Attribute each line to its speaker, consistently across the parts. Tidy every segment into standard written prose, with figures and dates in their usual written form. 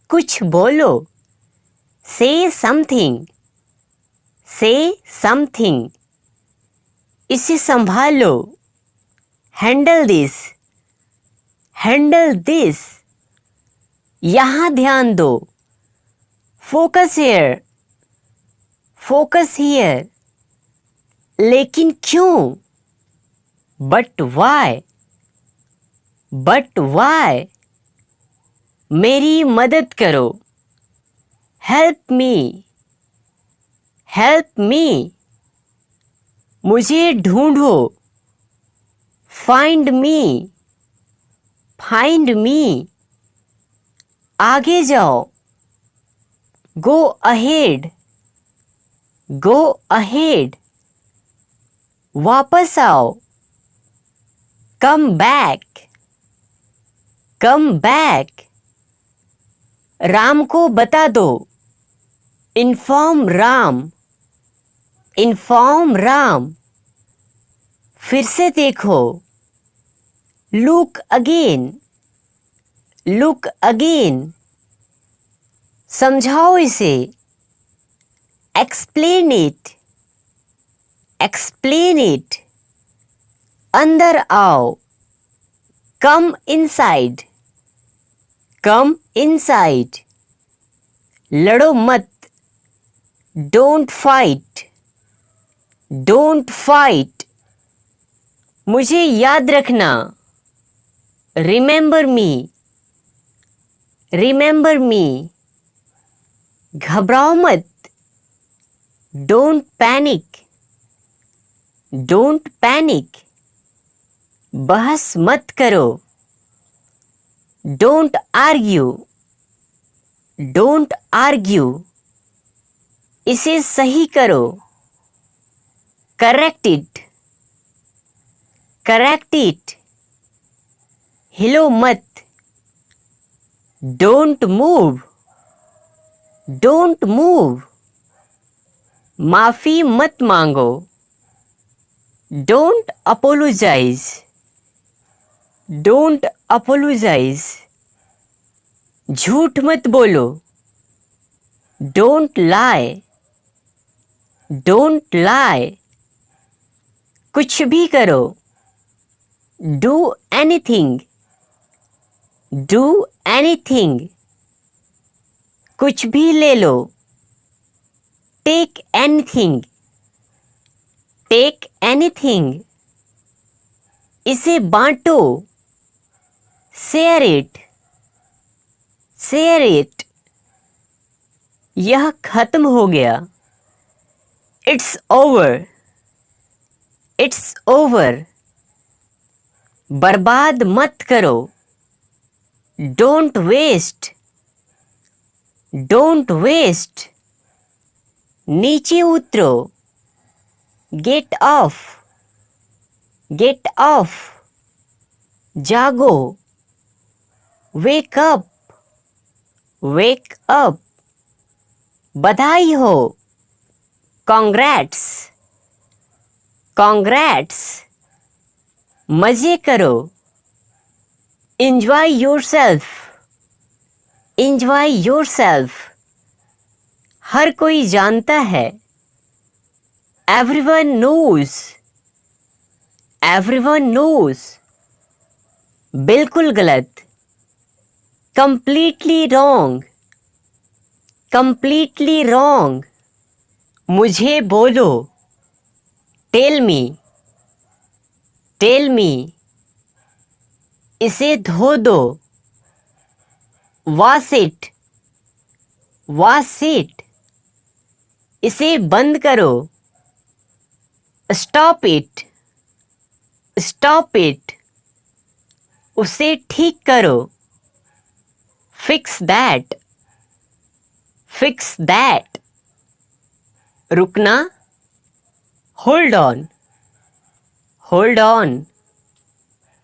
Speaker 1: कुछ बोलो। Say something, say something. इसे संभालो। Handle this, handle this. यहाँ ध्यान दो। Focus here, focus here. लेकिन क्यों? But why, but Y. मेरी मदद करो। Help me, help me. मुझे ढूंढो। Find me, find me. आगे जाओ। Go ahead, go ahead. वापस आओ। Come back, come back. Ram को बता दो। Inform Ram, inform Ram. फिर से देखो। Look again, look again. समझाओ इसे। Explain it, explain it. अंदर आओ। Come inside, come inside. लड़ो मत। Don't fight, don't fight. मुझे याद रखना। Remember me, remember me. घबराओ मत। Don't panic, don't panic. बहस मत करो। Don't argue, don't argue. इसे सही करो। Correct it, correct it. हिलो मत। Don't move, don't move. माफी मत मांगो। Don't apologise, don't apologise. झूठ मत बोलो। Don't lie, don't lie. कुछ भी करो। Do anything, do anything. कुछ भी ले लो। Take anything, take anything. इसे बांटो। Share it, share it. यह खत्म हो गया। It's over, it's over. बर्बाद मत करो। Don't waste, don't waste. नीचे उतरो। Get off, get off. जागो। Wake up, wake up. बधाई हो। Congrats, congrats. मजे करो। Enjoy yourself, enjoy yourself. हर कोई जानता है। Everyone knows, everyone knows. बिल्कुल गलत। Completely wrong, completely wrong. मुझे बोलो। Tell me, tell me. इसे धो दो। Wash it, wash it. इसे बंद करो। Stop it, stop it. उसे ठीक करो। Fix that, fix that. रुकना। Hold on, hold on.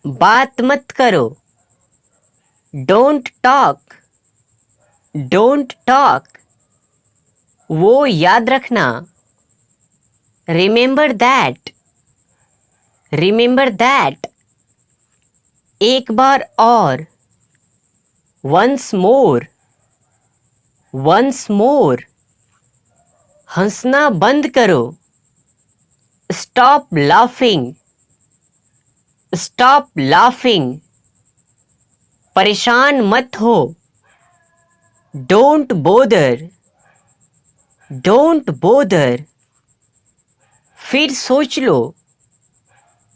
Speaker 1: बात मत करो। Don't talk, don't talk. वो याद रखना। Remember that, remember that. एक बार और। वंस मोर, वंस मोर, हंसना बंद करो। स्टॉप लाफिंग, स्टॉप लाफिंग, परेशान मत हो। डोंट बोदर, डोंट बोदर, फिर सोच लो।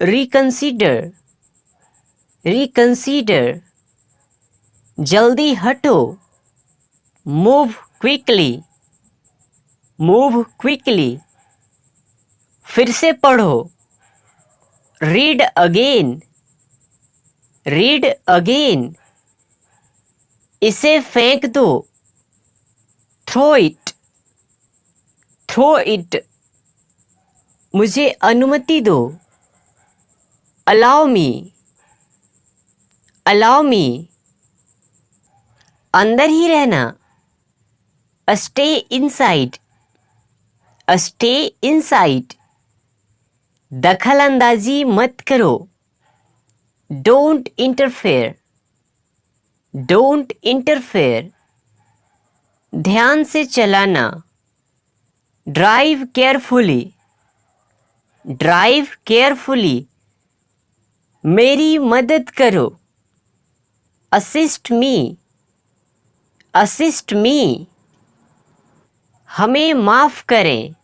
Speaker 1: रिकंसीडर, रिकंसीडर, जल्दी हटो। मूव क्विकली, मूव क्विकली, फिर से पढ़ो। रीड अगेन, रीड अगेन, इसे फेंक दो। थ्रो इट, थ्रो इट, मुझे अनुमति दो। अलाउ मी, अलाउ मी, अंदर ही रहना। स्टे इनसाइड, स्टे इनसाइड, दखल अंदाजी मत करो। डोंट इंटरफेयर, डोंट इंटरफेयर, ध्यान से चलाना। ड्राइव केयरफुली, ड्राइव केयरफुली, मेरी मदद करो। असिस्ट मी, असिस्ट मी, हमें माफ करें।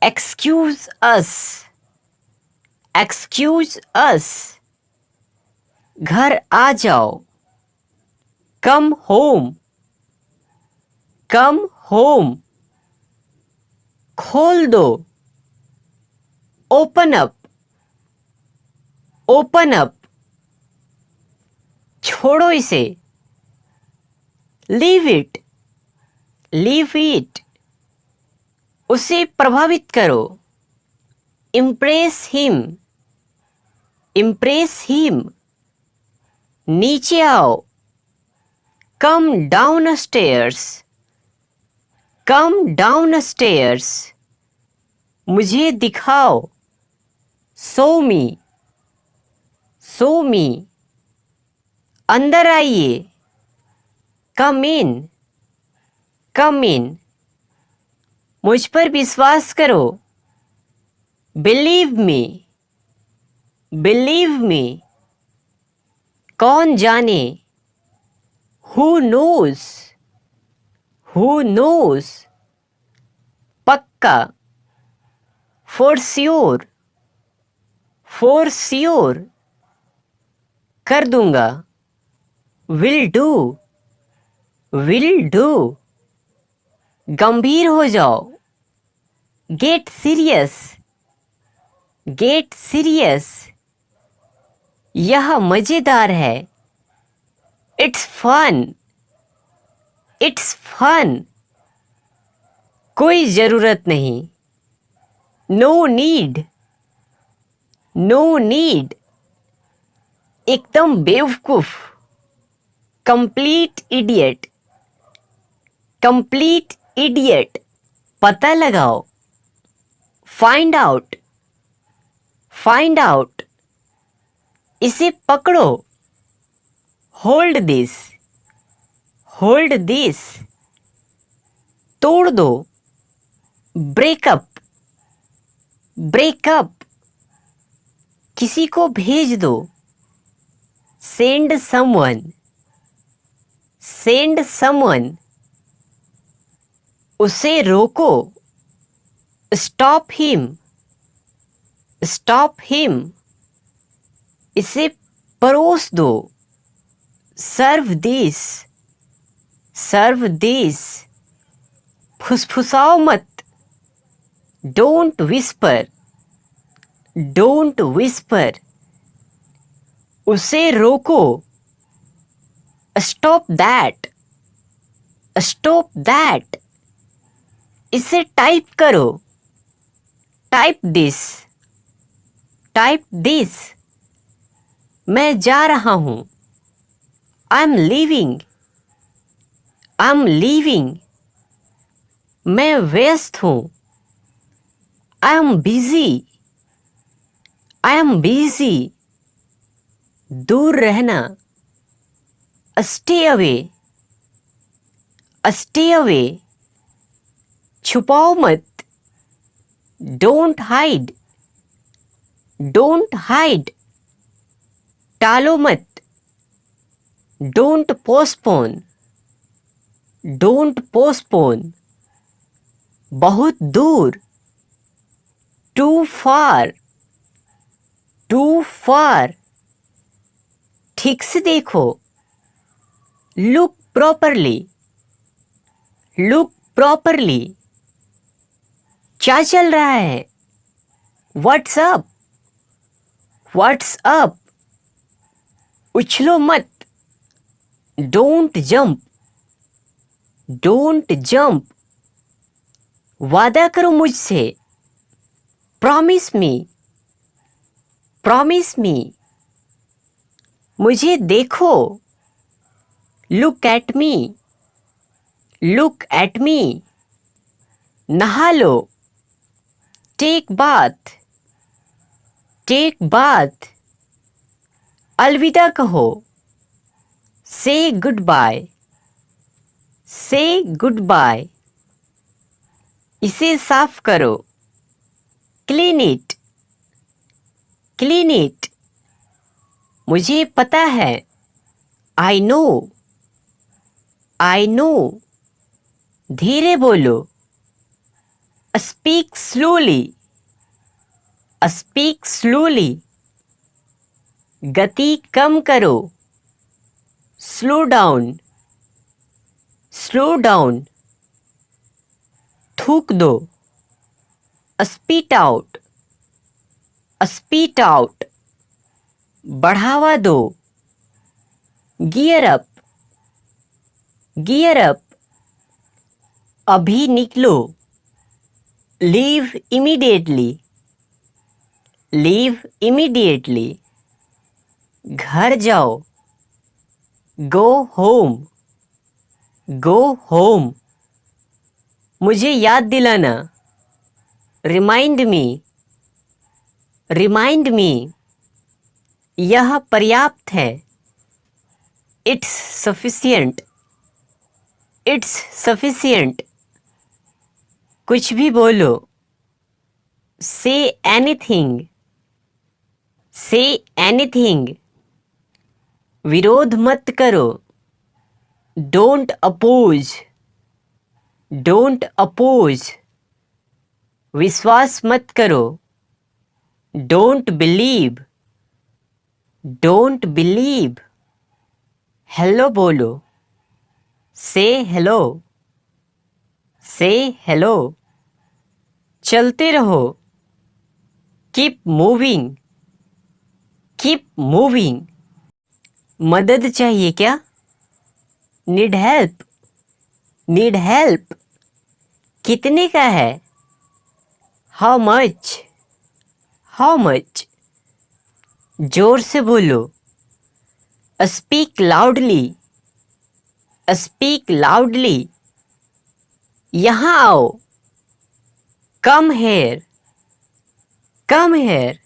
Speaker 1: एक्सक्यूज अस, एक्सक्यूज अस, घर आ जाओ। कम होम, कम होम, खोल दो। ओपन अप, ओपन अप, छोड़ो इसे। लीव इट, लीव इट, उसे प्रभावित करो। इम्प्रेस हिम, इम्प्रेस हिम, नीचे आओ। Come down stairs, come down stairs, मुझे दिखाओ। सो मी, सो मी, अंदर आइए। कम इन, कम इन, मुझ पर विश्वास करो। बिलीव मी, बिलीव मी, कौन जाने। हु नोज, हु नोज, पक्का। फॉर श्योर, फॉर श्योर, कर दूंगा। विल डू, विल डू, गंभीर हो जाओ। गेट सीरियस, गेट सीरियस, यह मजेदार है। इट्स फन, इट्स फन, कोई जरूरत नहीं। नो नीड, नो नीड, एकदम बेवकूफ। कंप्लीट इडियट, कंप्लीट इडियट, पता लगाओ। फाइंड आउट, फाइंड आउट, इसे पकड़ो। होल्ड दिस, होल्ड दिस, तोड़ दो। ब्रेकअप, ब्रेकअप, किसी को भेज दो। सेंड समवन, सेंड समवन, उसे रोको। स्टॉप हिम, स्टॉप हिम, इसे परोस दो। सर्व दिस, सर्व दिस, फुसफुसाओ मत। डोंट विस्पर, डोंट विस्पर, उसे रोको। स्टॉप दैट, स्टॉप दैट, इसे टाइप करो। टाइप दिस, टाइप दिस, मैं जा रहा हूं। I am leaving, I am leaving, मैं व्यस्त हूं। I am busy, I am busy, दूर रहना। स्टे अवे, स्टे अवे, छुपाओ मत, डोंट हाइड, डोंट हाइड, टालो मत, डोंट पोस्टपोन, डोंट पोस्टपोन, बहुत दूर, टू फार, टू फार, ठीक से देखो, लुक प्रॉपरली, लुक प्रॉपरली, क्या चल रहा है, व्हाट्स अप, व्हाट्स अप, उछलो मत, डोंट जंप, डोंट जंप, वादा करो मुझसे, प्रॉमिस मी, प्रॉमिस मी, मुझे देखो, look at me, look at me, नहा लो, टेक बाथ, टेक बाथ, अलविदा कहो, से good bye, say good bye, इसे साफ करो, क्लीन इट, क्लीन इट, मुझे पता है, आई नो, आई नो, धीरे बोलो, स्पीक स्लोली, स्पीक स्लोली, गति कम करो, स्लो डाउन, स्लो डाउन, थूक दो, स्पीट आउट, स्पीट आउट, बढ़ावा दो, गियर अप, गियर अप, अभी निकलो, लीव इमीडिएटली, लीव इमीडिएटली, घर जाओ, गो होम, गो होम, मुझे याद दिलाना, रिमाइंड मी, रिमाइंड मी, यह पर्याप्त है, इट्स सफिशिएंट, इट्स सफिशिएंट, कुछ भी बोलो, से एनीथिंग, से एनीथिंग, विरोध मत करो, डोंट अपोज, डोंट अपोज, विश्वास मत करो, don't believe, don't believe, hello बोलो, से हेलो, से हेलो, चलते रहो, कीप मूविंग, कीप मूविंग, मदद चाहिए क्या, नीड हेल्प, नीड हेल्प, कितने का है, हाउ मच, हाउ मच, जोर से बोलो, स्पीक लाउडली, स्पीक लाउडली, यहाँ आओ, कम हेयर, कम हेयर,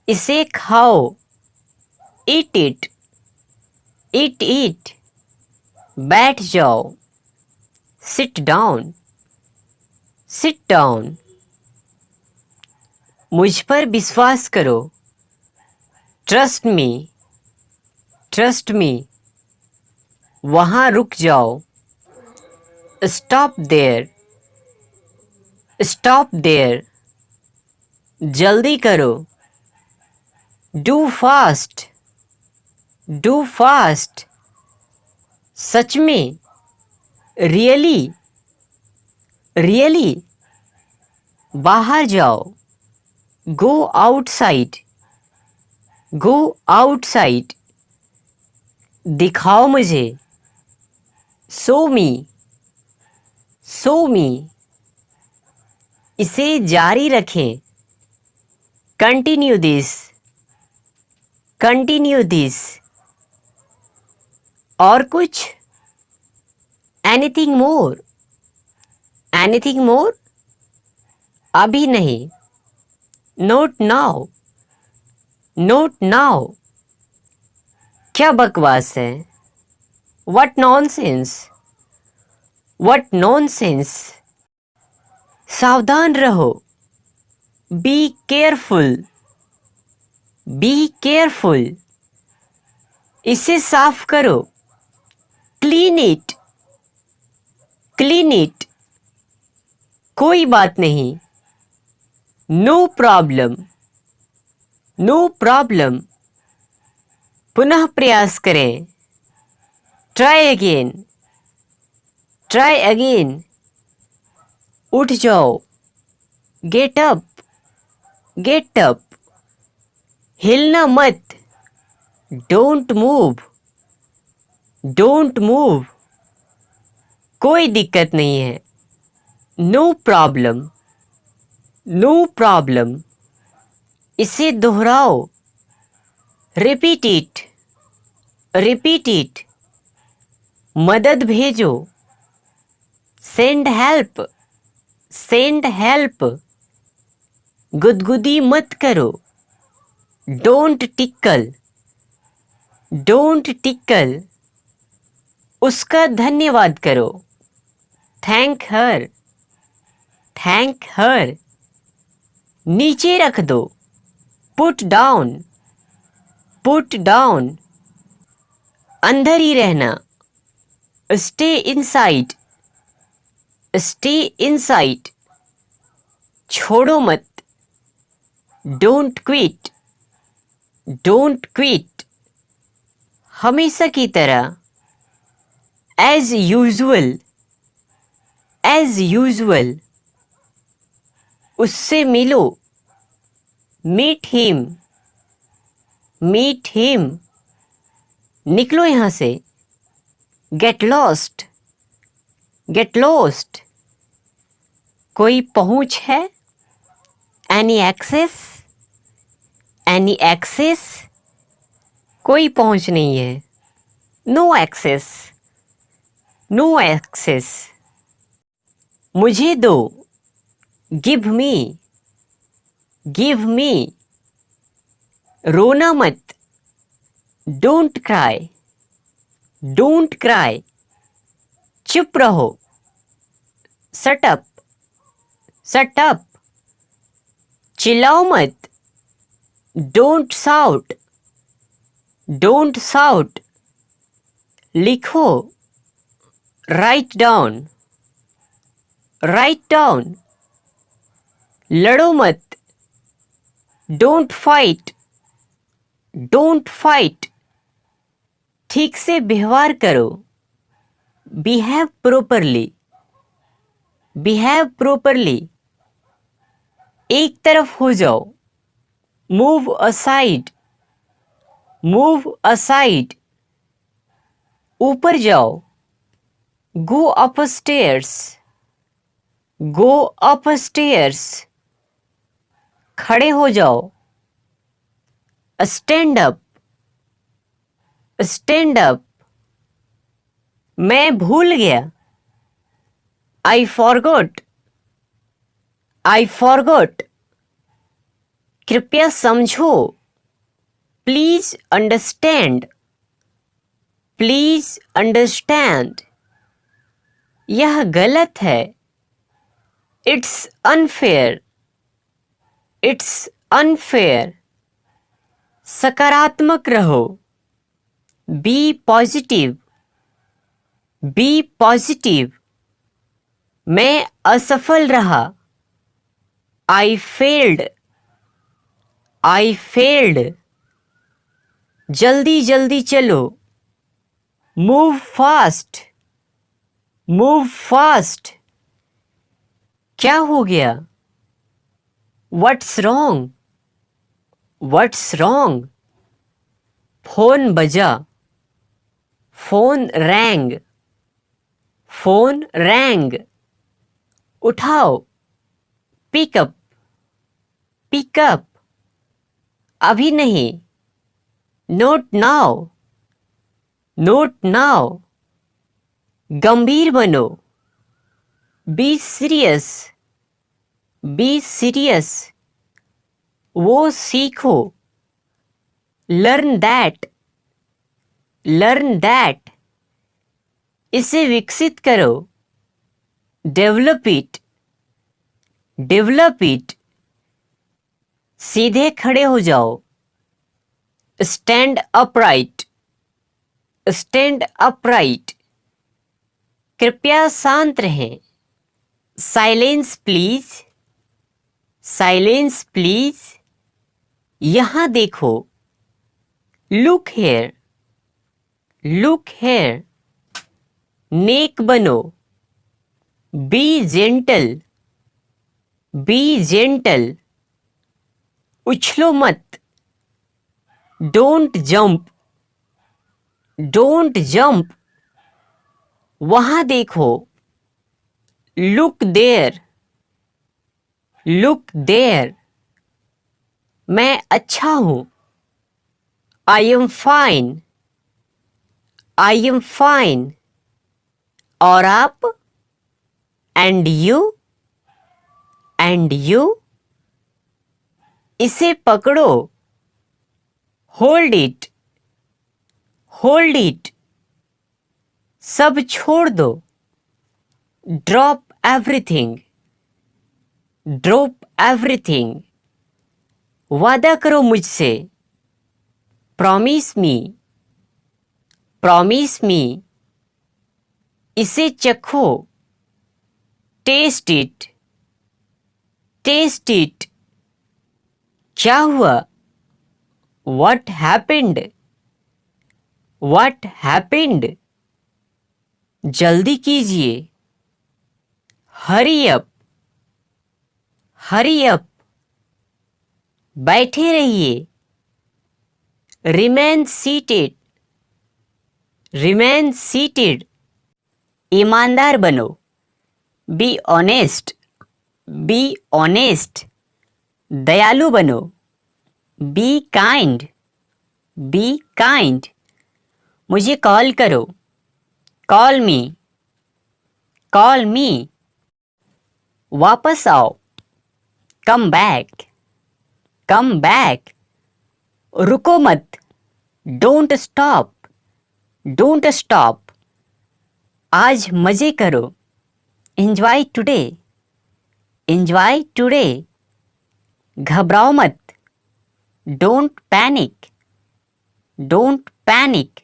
Speaker 1: इसे खाओ, ईट इट, ईट इट, बैठ जाओ, सिट डाउन, सिट डाउन, मुझ पर विश्वास करो, ट्रस्ट मी, ट्रस्ट मी, वहाँ रुक जाओ, स्टॉप देयर, स्टॉप देयर, जल्दी करो, डू फास्ट, डू फास्ट, सच में, रियली, रियली, बाहर जाओ, गो आउटसाइड, गो आउटसाइड, दिखाओ मुझे, शो मी, शो मी, इसे जारी रखें, कंटिन्यू दिस, कंटिन्यू दिस, और कुछ, एनीथिंग मोर, एनीथिंग मोर, अभी नहीं, नोट नाउ, नोट नाउ, क्या बकवास है, व्हाट नॉनसेंस, व्हाट नॉनसेंस। सावधान रहो। Be careful. Be careful. इसे साफ करो। Clean it. Clean it. कोई बात नहीं। No problem. No problem. पुनः प्रयास करें। Try again. Try again. उठ जाओ। Get up. Get up. हिलना मत। Don't move. Don't move. कोई दिक्कत नहीं है। No problem. No problem. इसे दोहराओ। Repeat it. Repeat it. मदद भेजो। Send help. Send help. गुदगुदी मत करो। Don't tickle. Don't tickle. उसका धन्यवाद करो। Thank her. Thank her. नीचे रख दो। Put down. Put down. अंदर ही रहना। Stay inside. Stay inside. छोड़ो मत। Don't quit. Don't quit. हमेशा की तरह। As usual. As usual. उससे मिलो। Meet him. Meet him. निकलो यहां से। Get lost. Get lost. कोई पहुंच है। Any access. Any access. कोई पहुंच नहीं है। No access. No access. मुझे दो। Give me. Give me. रोना मत। Don't cry. Don't cry. चुप रहो। Shut up. Shut up. चिल्लाओ मत। Don't shout. Don't shout. लिखो। Write down. Write down. लड़ो मत। Don't fight. Don't fight. ठीक से व्यवहार करो। Behave properly. Behave properly. एक तरफ हो जाओ। Move aside. Move aside. ऊपर जाओ। Go upstairs. Go upstairs. खड़े हो जाओ। Stand up. Stand up. मैं भूल गया। I forgot. I forgot. कृपया समझो। Please understand. Please understand. यह गलत है। It's unfair. It's unfair. सकारात्मक रहो। Be positive. Be positive. मैं असफल रहा। I failed. I failed. जल्दी जल्दी चलो। Move fast. Move fast. क्या हो गया। What's wrong. What's wrong. Phone बजा। Phone rang. Phone rang. उठाओ। पिकअप। पिकअप। अभी नहीं। Not now. Not now. गंभीर बनो। Be serious. Be serious. वो सीखो। Learn that. Learn that. इसे विकसित करो। Develop it, develop it. सीधे खड़े हो जाओ, स्टैंड अपराइट, स्टैंड अपराइट। कृपया शांत रहें, साइलेंस प्लीज, साइलेंस प्लीज। यहां देखो, लुक हेयर, लुक हेयर। नेक बनो, बी जेंटल, बी जेंटल। उछलो मत, डोंट जंप, डोंट जंप। वहां देखो, लुक देयर, लुक देयर। मैं अच्छा हूं, I am fine, I am fine. और आप, एंड यू, एंड यू। इसे पकड़ो, होल्ड इट, होल्ड इट। सब छोड़ दो, ड्रॉप एवरीथिंग, ड्रॉप एवरीथिंग। वादा करो मुझसे, प्रॉमिस मी, प्रॉमिस मी। इसे चखो, टेस्ट इट, टेस्ट इट। क्या हुआ, व्हाट हैपेंड, व्हाट हैपेंड। जल्दी कीजिए, हरी अप, हरी अप। बैठे रहिए, रिमेन सीटेड, रिमेन सीटेड। ईमानदार बनो, बी ऑनेस्ट, बी ऑनेस्ट। दयालु बनो, बी काइंड, बी काइंड। मुझे कॉल करो, कॉल मी, कॉल मी। वापस आओ, कम बैक, कम बैक। रुको मत, डोंट स्टॉप, डोंट स्टॉप। आज मजे करो, एंजॉय टुडे, एंजॉय टुडे। घबराओ मत, डोंट पैनिक, डोंट पैनिक।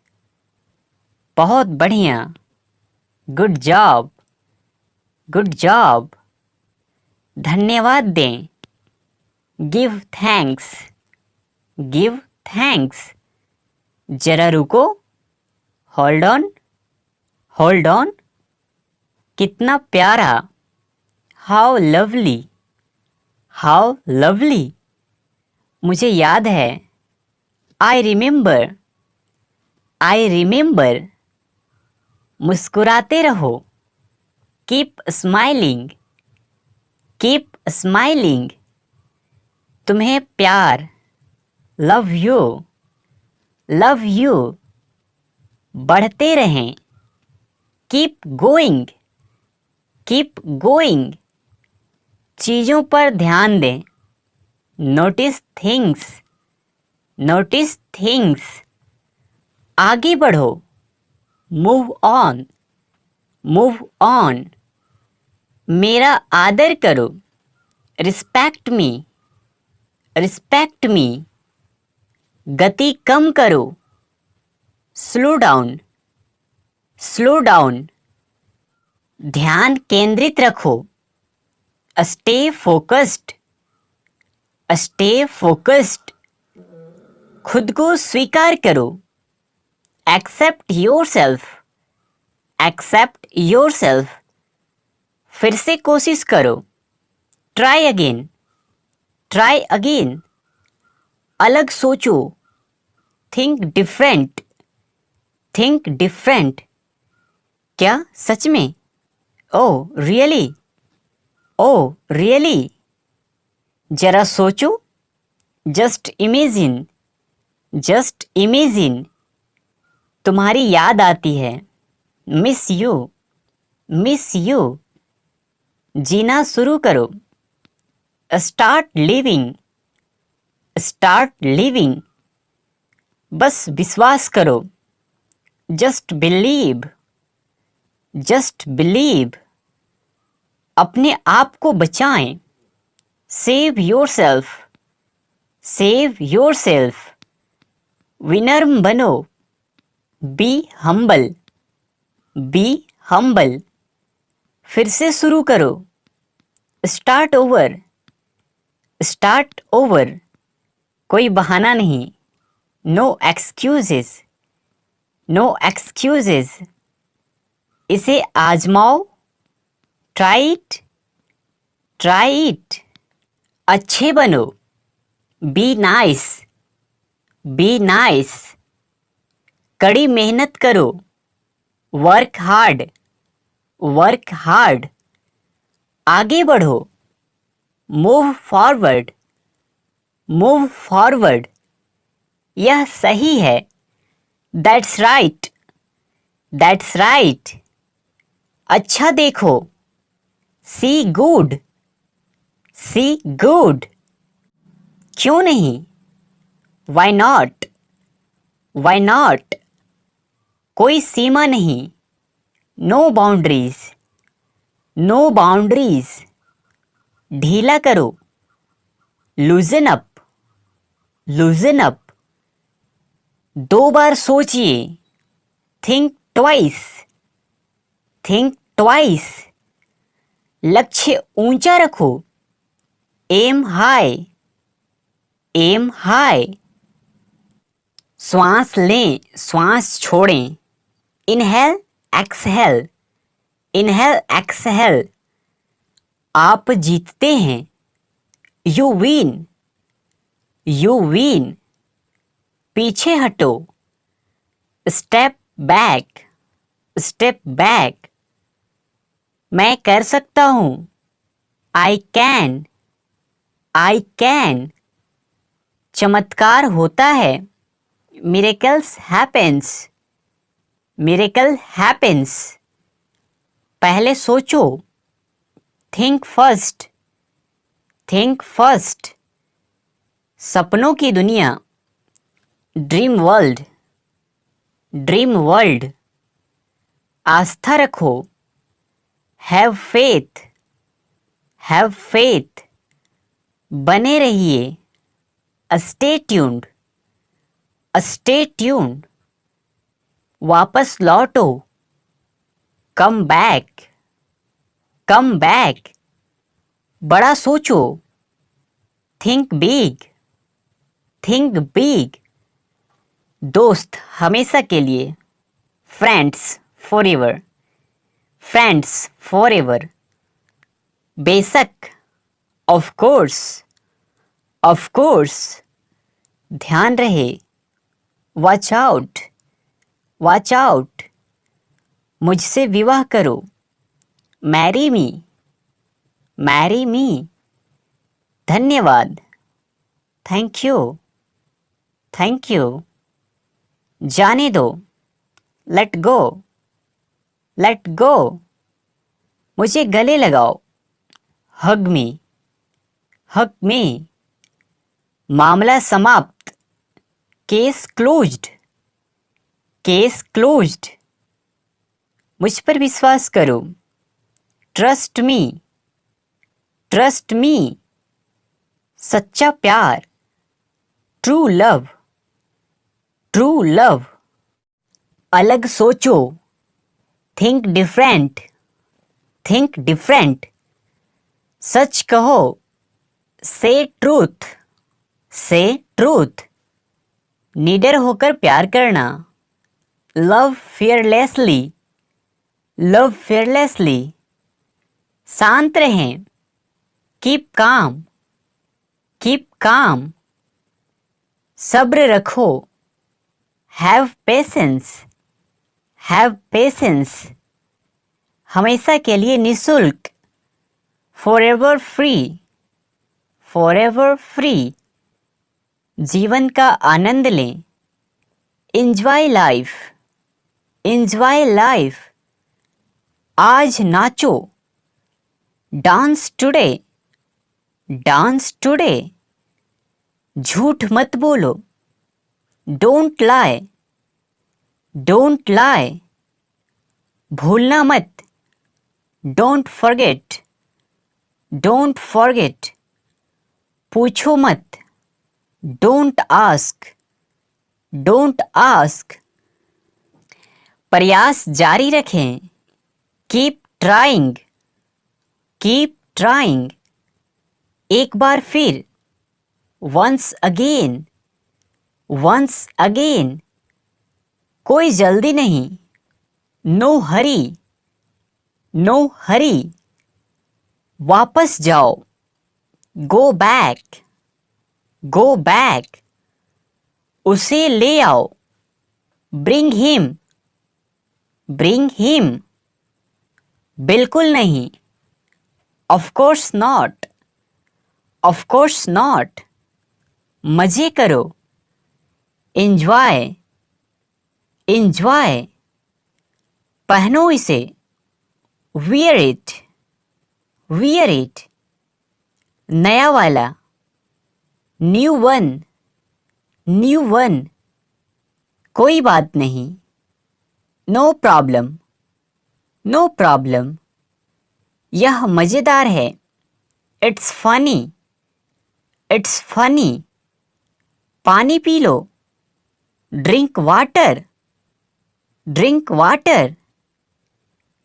Speaker 1: बहुत बढ़िया, गुड जॉब, गुड जॉब। धन्यवाद दें, गिव थैंक्स, गिव थैंक्स। जरा रुको, होल्ड ऑन, होल्ड ऑन। कितना प्यारा, हाउ लवली, हाउ लवली। मुझे याद है, आई रिमेंबर, आई रिमेंबर। मुस्कुराते रहो, कीप स्माइलिंग, कीप स्माइलिंग। तुम्हें प्यार, लव यू, लव यू। बढ़ते रहें, कीप गोइंग, कीप गोइंग। चीज़ों पर ध्यान दें, नोटिस थिंग्स, नोटिस थिंग्स। आगे बढ़ो, मूव ऑन, मूव ऑन। मेरा आदर करो, रिस्पेक्ट मी, रिस्पेक्ट मी। गति कम करो, स्लो डाउन, स्लो डाउन। ध्यान केंद्रित रखो, स्टे फोकस्ड, स्टे फोकस्ड। खुद को स्वीकार करो, accept yourself, accept yourself. फिर से कोशिश करो, ट्राई अगेन, ट्राई अगेन। अलग सोचो, थिंक डिफरेंट, थिंक डिफरेंट। क्या सच में, ओह रियली, ओह रियली। जरा सोचो, जस्ट इमेजिन, जस्ट इमेजिन। तुम्हारी याद आती है, मिस यू, मिस यू। जीना शुरू करो, स्टार्ट लिविंग, स्टार्ट लिविंग। बस विश्वास करो, जस्ट बिलीव, जस्ट बिलीव। अपने आप को बचाएं। Save your self, save your self. विनम्र बनो, बी हम्बल, बी हम्बल। फिर से शुरू करो, स्टार्ट ओवर, स्टार्ट ओवर। कोई बहाना नहीं, नो एक्सक्यूजेस, नो एक्सक्यूजेस। इसे आजमाओ, ट्राई इट, ट्राई इट। अच्छे बनो, बी नाइस, बी नाइस। कड़ी मेहनत करो, वर्क हार्ड, वर्क हार्ड। आगे बढ़ो, मूव फॉरवर्ड, मूव फॉरवर्ड। यह सही है, दैट्स राइट, दैट्स राइट। अच्छा देखो, सी गुड, सी गुड। क्यों नहीं, वाई नॉट, वाई नॉट। कोई सीमा नहीं, नो बाउंड्रीज, नो बाउंड्रीज। ढीला करो, लूजन अप, लूजन अप। 2 बार सोचिए, थिंक ट्वाइस, थिंक ट्वाइस। लक्ष्य ऊंचा रखो, एम हाई, एम हाई। श्वास लें, श्वास छोड़ें, इनहेल एक्सहेल, इनहेल एक्सहेल। आप जीतते हैं, यू विन, यू विन। पीछे हटो, स्टेप बैक, स्टेप बैक। मैं कर सकता हूँ, आई कैन, आई कैन। चमत्कार होता है, मिरेकल्स हैपेंस, मिरेकल हैपेंस। पहले सोचो, थिंक फर्स्ट, थिंक फर्स्ट। सपनों की दुनिया, ड्रीम वर्ल्ड, ड्रीम वर्ल्ड। आस्था रखो, हैव फेथ, हैव फेथ। बने रहिए, स्टे ट्यून्ड, स्टे ट्यून्ड। वापस लौटो, कम बैक, कम बैक। बड़ा सोचो, थिंक बिग, थिंक बिग। दोस्त हमेशा के लिए, फ्रेंड्स फॉरएवर, फ्रेंड्स फॉरएवर। बेशक, ऑफ कोर्स, ऑफ कोर्स। ध्यान रहे, वॉच आउट, वॉच आउट। मुझसे विवाह करो, मैरी मी, मैरी मी। धन्यवाद, थैंक यू, थैंक यू। जाने दो, लेट गो, लेट गो। मुझे गले लगाओ, हग मी, हग मी। मामला समाप्त, केस क्लोज्ड, केस क्लोज्ड। मुझ पर विश्वास करो, ट्रस्ट मी, ट्रस्ट मी। सच्चा प्यार, ट्रू लव, ट्रू लव। अलग सोचो, थिंक डिफरेंट, थिंक डिफरेंट। सच कहो, से ट्रूथ, से ट्रूथ। निडर होकर प्यार करना, लव फियरलेसली, लव फियरलेसली। शांत रहें, कीप काम, कीप काम। सब्र रखो, हैव पेशेंस, हैव पेशेंस। हमेशा के लिए निःशुल्क, फॉरएवर फ्री, फॉरएवर फ्री। जीवन का आनंद लें, एंजॉय लाइफ, एंजॉय लाइफ। आज नाचो, डांस टुडे, डांस टुडे। झूठ मत बोलो, डोंट लाई, डोंट लाई। भूलना मत, डोंट फॉरगेट, डोंट फॉरगेट, पूछो मत, डोंट आस्क, डोंट आस्क, प्रयास जारी रखें, कीप ट्राइंग, कीप ट्राइंग, एक बार फिर, वंस अगेन, वंस अगेन, कोई जल्दी नहीं, नो हरी, नो हरी, वापस जाओ, गो बैक, गो बैक, उसे ले आओ, ब्रिंग हिम, ब्रिंग हिम, बिल्कुल नहीं, of course not, of course not, मजे करो, एंजॉय, एंजॉय, पहनो इसे, वियर इट, वियर इट, नया वाला, न्यू वन, न्यू वन, कोई बात नहीं, नो प्रॉब्लम, नो प्रॉब्लम, यह मज़ेदार है, इट्स फनी, इट्स फनी, पानी P low, drink water, drink water,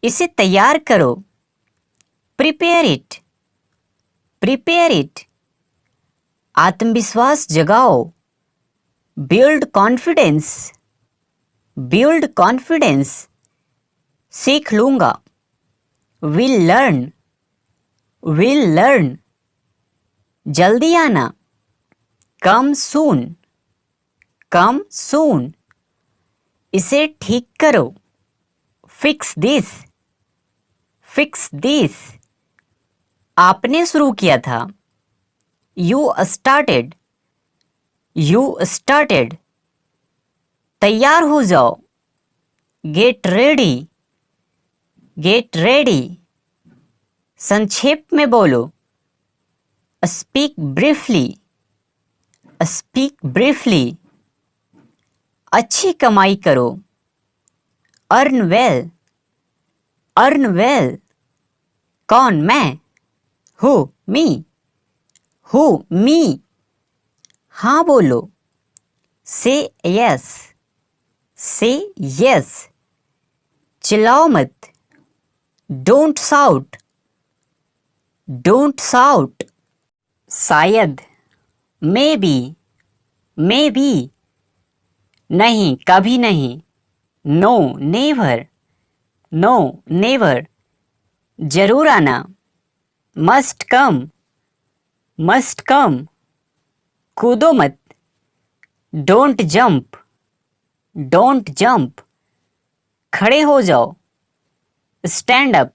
Speaker 1: इसे तैयार करो, प्रिपेयर इट, प्रिपेयर इट, आत्मविश्वास जगाओ, बिल्ड कॉन्फिडेंस, बिल्ड कॉन्फिडेंस, सीख लूँगा, विल लर्न, विल लर्न, जल्दी आना, कम सून, कम सून, इसे ठीक करो, फिक्स दिस, फिक्स दिस, आपने शुरू किया था, यू स्टार्टेड, यू स्टार्टेड, तैयार हो जाओ, गेट रेडी, गेट रेडी, संक्षेप में बोलो, स्पीक ब्रीफली, स्पीक ब्रीफली, अच्छी कमाई करो, अर्न वेल, अर्न वेल, कौन मैं, हु मी, हु मी, हाँ बोलो, से यस, से यस, चिल्लाओ मत, डोंट साउट, डोंट साउट, शायद, मे बी, मे बी, नहीं कभी नहीं, नो नेवर, नो नेवर, जरूर आना, मस्ट कम, मस्ट कम, कूदो मत, डोंट जंप, डोंट जंप, खड़े हो जाओ, स्टैंड अप,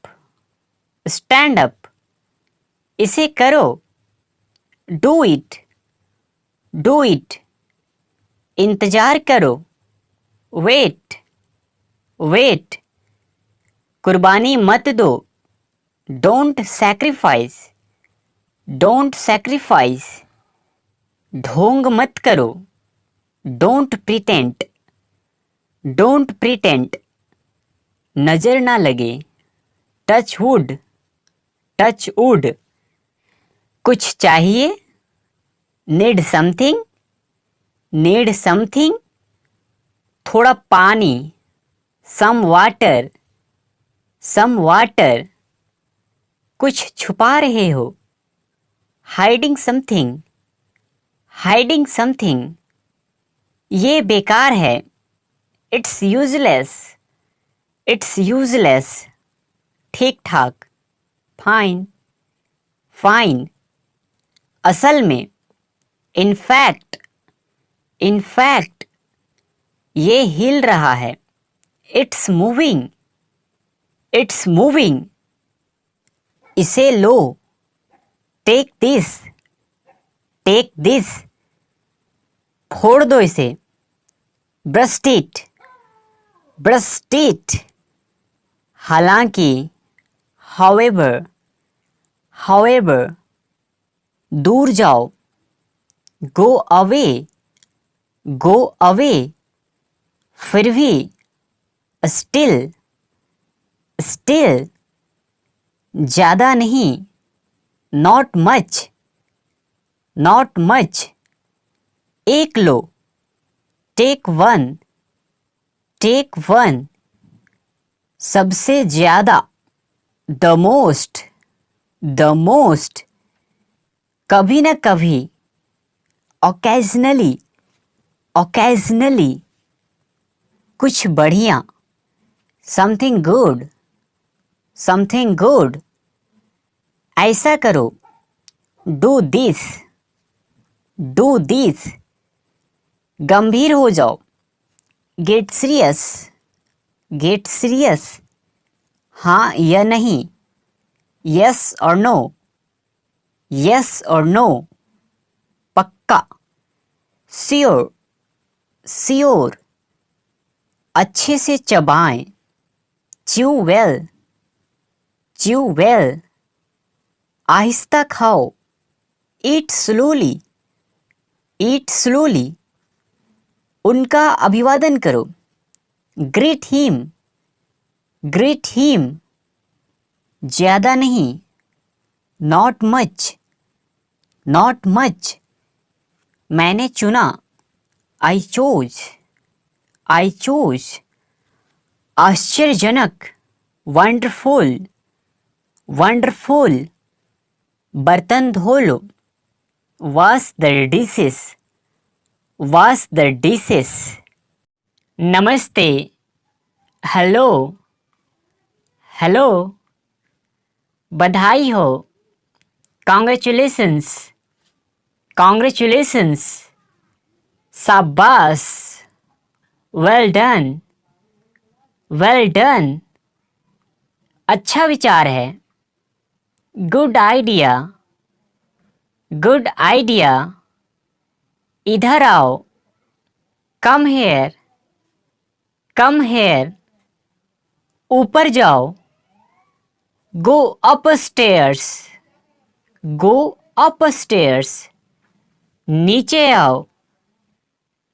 Speaker 1: स्टैंड अप, इसे करो, डू इट, डू इट, इंतजार करो, वेट, वेट, कुर्बानी मत दो, डोंट सैक्रिफाइस, डोंट सैक्रिफाइस, ढोंग मत करो, डोंट प्रिटेंट, डोंट प्रिटेंट, नजर ना लगे, टच वुड, टच वुड, कुछ चाहिए, नीड समथिंग, नीड समथिंग, थोड़ा पानी, सम वाटर, सम वाटर, कुछ छुपा रहे हो, हाइडिंग समथिंग, हाइडिंग समथिंग, ये बेकार है, इट्स यूजलेस, इट्स यूजलेस, ठीक ठाक, फाइन, फाइन, असल में, इनफैक्ट, इनफैक्ट, ये हिल रहा है, इट्स मूविंग, इट्स मूविंग, इसे लो, टेक दिस, टेक दिस, फोड़ दो इसे, ब्रस्ट इट, ब्रस्ट इट, हालांकि, हाउएवर, हाउएवर, दूर जाओ, गो अवे, गो अवे, फिर भी, स्टिल, स्टिल, ज़्यादा नहीं, नॉट मच, नॉट मच। एक लो, टेक वन, टेक वन। सबसे ज्यादा, द मोस्ट, द मोस्ट। कभी न कभी, ओकेजनली, ओकेजनली। कुछ बढ़िया, समथिंग गुड, समथिंग गुड। ऐसा करो, डू दिस, डू दिस। गंभीर हो जाओ, गेट सीरियस, गेट सीरियस। हाँ या नहीं, यस और नो, यस और नो। पक्का, श्योर, श्योर। अच्छे से चबाएं, च्यू वेल, च्यू वेल। आहिस्ता खाओ, ईट स्लोली, ईट स्लोली। उनका अभिवादन करो, ग्रीट हिम, ग्रीट हिम। ज्यादा नहीं, नॉट मच, नॉट मच। मैंने चुना, आई चोज, आई चोज। आश्चर्यजनक, वंडरफुल, वंडरफुल। बर्तन धो लो, wash the dishes, wash the dishes. नमस्ते, हेलो, हेलो। बधाई हो, कॉन्ग्रेचुलेशंस, कॉन्ग्रेचुलेशंस। शाबाश, वेल डन, वेल डन। अच्छा विचार है, गुड आइडिया, गुड आइडिया। इधर आओ, कम हेयर, कम हेयर। ऊपर जाओ, go up stairs, go up stairs. नीचे आओ,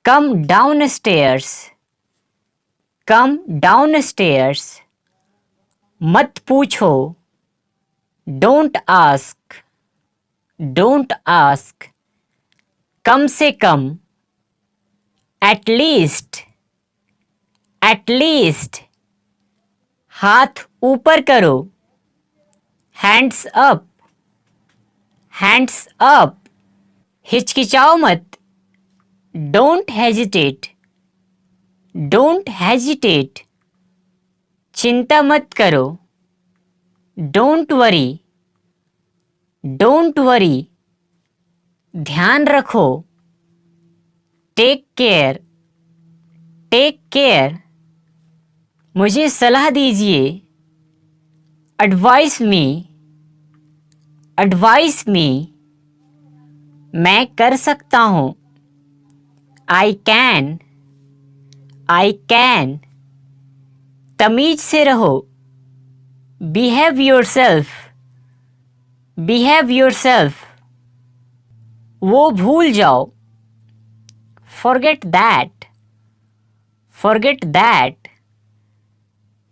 Speaker 1: come down stairs, come down stairs. मत पूछो, डोंट आस्क, डोंट आस्क। कम से कम, एट लीस्ट, एट लीस्ट। हाथ ऊपर करो, हैंड्स अप, हैंड्स अप। हिचकिचाओ मत, डोंट हेजिटेट, डोंट हेजिटेट। चिंता मत करो, डोंट वरी, डोंट वरी। ध्यान रखो, टेक केयर, टेक केयर। मुझे सलाह दीजिए, एडवाइस मी, एडवाइस मी। मैं कर सकता हूँ, आई कैन, आई कैन। तमीज से रहो, बिहेव योरसेल्फ, बिहेव योरसेल्फ। वो भूल जाओ, फॉरगेट दैट, फॉरगेट दैट।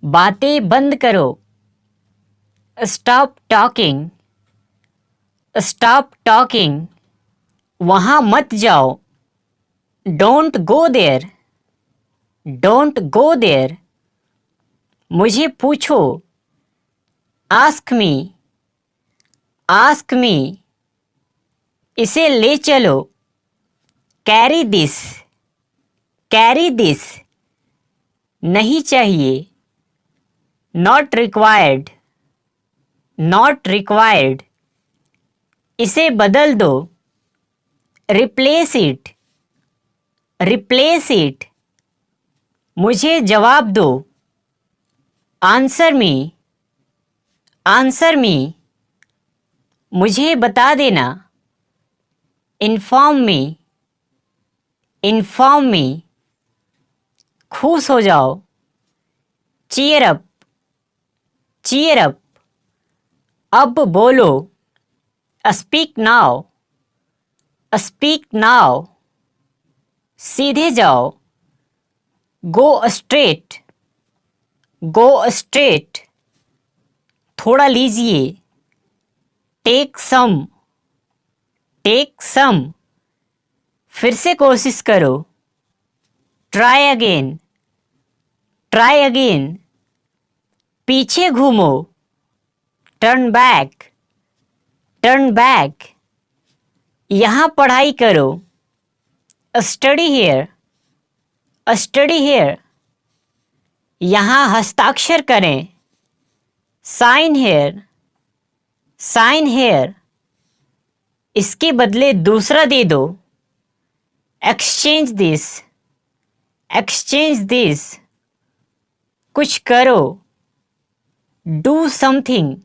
Speaker 1: बातें बंद करो, स्टॉप टॉकिंग, स्टॉप टॉकिंग। वहाँ मत जाओ, don't go there, don't go there. मुझे पूछो, आस्क मी, आस्क मी। इसे ले चलो, कैरी दिस, कैरी दिस। नहीं चाहिए, नॉट रिक्वायर्ड, नॉट रिक्वायर्ड। इसे बदल दो, रिप्लेस इट, रिप्लेस इट। मुझे जवाब दो, आंसर मी, आंसर मी। मुझे बता देना, इन्फॉर्म मी, इन्फॉर्म मी। खुश हो जाओ, चीयर अप, चीयर अप। अब बोलो, स्पीक नाउ, स्पीक नाउ। सीधे जाओ, गो स्ट्रेट, गो स्ट्रेट। थोड़ा लीजिए, टेक सम, टेक सम। फिर से कोशिश करो, ट्राई अगेन, ट्राई अगेन। पीछे घूमो, टर्न बैक, टर्न बैक। यहाँ पढ़ाई करो, स्टडी हियर, स्टडी हियर। यहाँ हस्ताक्षर करें, साइन हेयर, साइन हेयर। इसके बदले दूसरा दे दो, एक्सचेंज दिस, एक्सचेंज दिस। कुछ करो, डू समथिंग,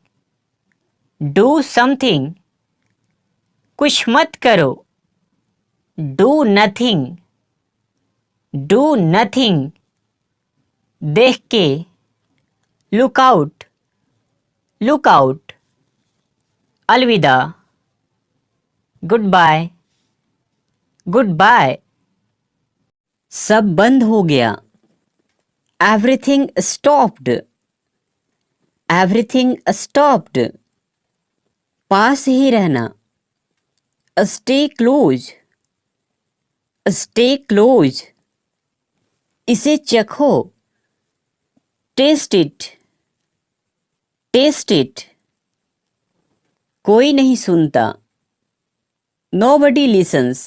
Speaker 1: डू समथिंग। कुछ मत करो, डू नथिंग, डू नथिंग। देख के, लुक आउट, लुक आउट। अलविदा, गुड बाय, गुड बाय। सब बंद हो गया, एवरीथिंग स्टॉप्ड, एवरीथिंग स्टॉप्ड। पास ही रहना, स्टे क्लोज, स्टे क्लोज। इसे चखो, टेस्ट इट, टेस्ट इट। कोई नहीं सुनता, नोबडी लिसन्स,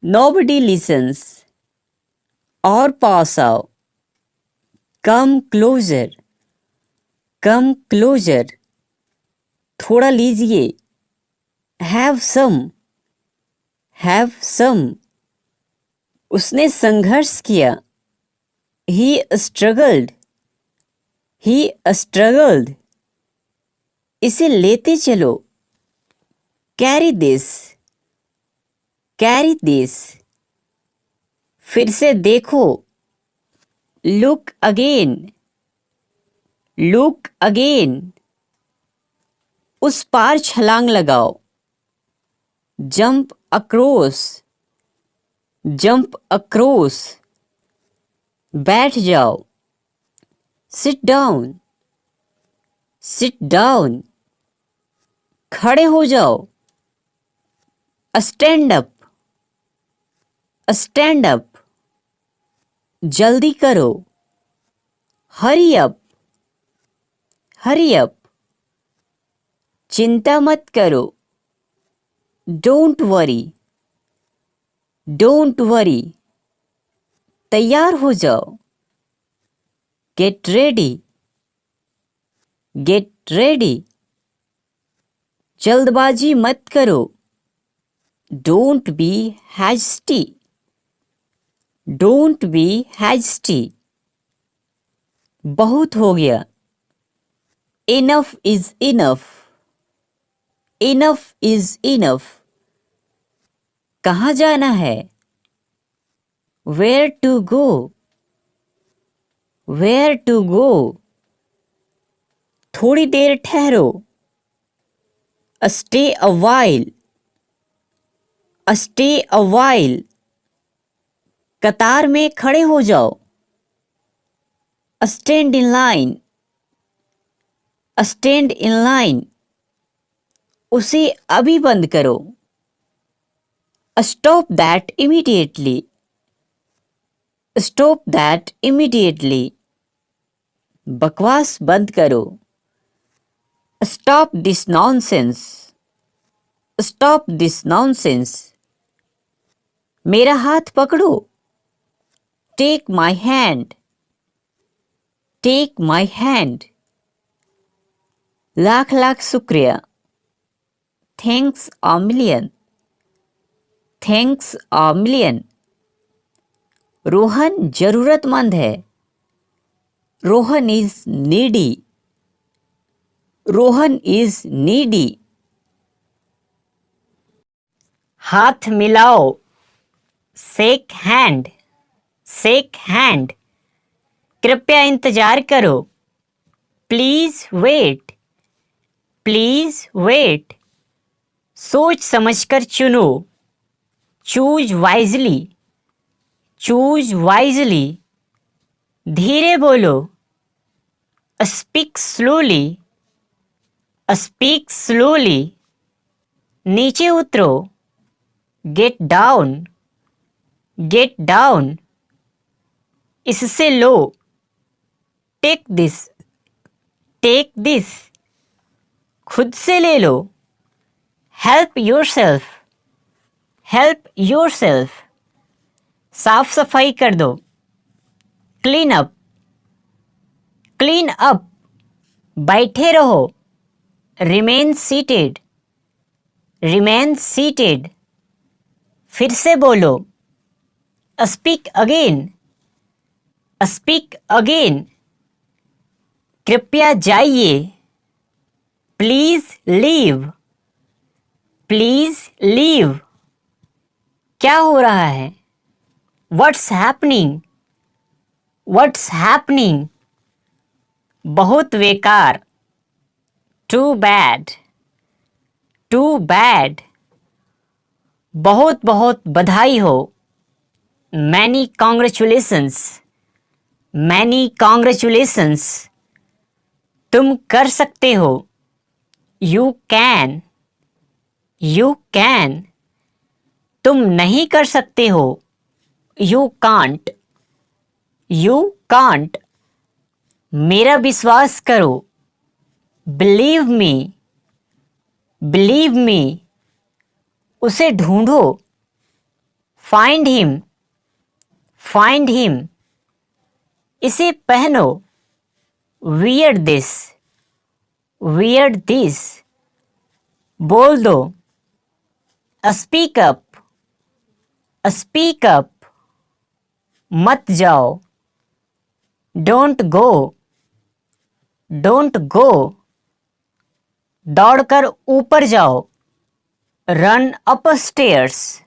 Speaker 1: नोबडी लिसन्स। और पास आओ, कम क्लोजर, कम क्लोजर। थोड़ा लीजिए, हैव सम, हैव सम। उसने संघर्ष किया, ही स्ट्रगल्ड, ही स्ट्रगल्ड। इसे लेते चलो, कैरी दिस, कैरी दिस। फिर से देखो, लुक अगेन, लुक अगेन। उस पार छलांग लगाओ, जंप अक्रॉस, जंप अक्रॉस। बैठ जाओ, सिट डाउन, सिट डाउन। खड़े हो जाओ, स्टैंड अप, स्टैंड अप। जल्दी करो, हरी अप, हरी अप। चिंता मत करो, डोंट वरी, डोंट वरी। तैयार हो जाओ, गेट रेडी, गेट रेडी। जल्दबाजी मत करो, don't be hasty, don't be hasty. बहुत हो गया, enough is enough, enough is enough. कहाँ जाना है, where to go, where to go. थोड़ी देर ठहरो, stay a while, stay a while. कतार में खड़े हो जाओ, stand in line, stand in line. उसे अभी बंद करो, stop that immediately, stop that immediately. बकवास बंद करो, stop this nonsense, stop this nonsense. मेरा हाथ पकड़ो, take my hand, take my hand. Lakh lakh शुक्रिया, thanks a million, thanks a million. Rohan जरूरतमंद है, Rohan is needy, Rohan is needy. हाथ मिलाओ, शेक हैंड, शेक हैंड। कृपया इंतजार करो, प्लीज वेट, प्लीज वेट। सोच समझकर चुनो, चूज वाइजली, चूज वाइजली। धीरे बोलो, स्पीक स्लोली, स्पीक स्लोली, नीचे उतरो। गेट डाउन, गेट डाउन, इससे लो। टेक दिस, टेक दिस, खुद से ले लो। हेल्प योरसेल्फ, हेल्प योरसेल्फ, साफ सफाई कर दो। क्लीन अप, क्लीन अप, बैठे रहो। रिमेन सीटेड, रिमेन सीटेड, फिर से बोलो। स्पीक अगेन, स्पीक अगेन, कृपया जाइए। प्लीज लीव, प्लीज लीव, क्या हो रहा है? व्हाट्स हैपनिंग, व्हाट्स हैपनिंग, बहुत बेकार। टू बैड, टू बैड, बहुत बहुत बधाई हो। मैनी कॉन्ग्रेचुलेशंस, मैनी कॉन्ग्रेचुलेशंस, तुम कर सकते हो। यू कैन, यू कैन, तुम नहीं कर सकते हो। यू कांट, यू कांट, मेरा विश्वास करो। बिलीव मी, बिलीव मी, उसे ढूंढो। फाइंड हिम, फाइंड हिम, इसे पहनो। वियर दिस, वियर दिस, बोल दो। स्पीक अप, स्पीक अप, मत जाओ। डोंट गो, डोंट गो, दौड़कर ऊपर जाओ। Run up stairs,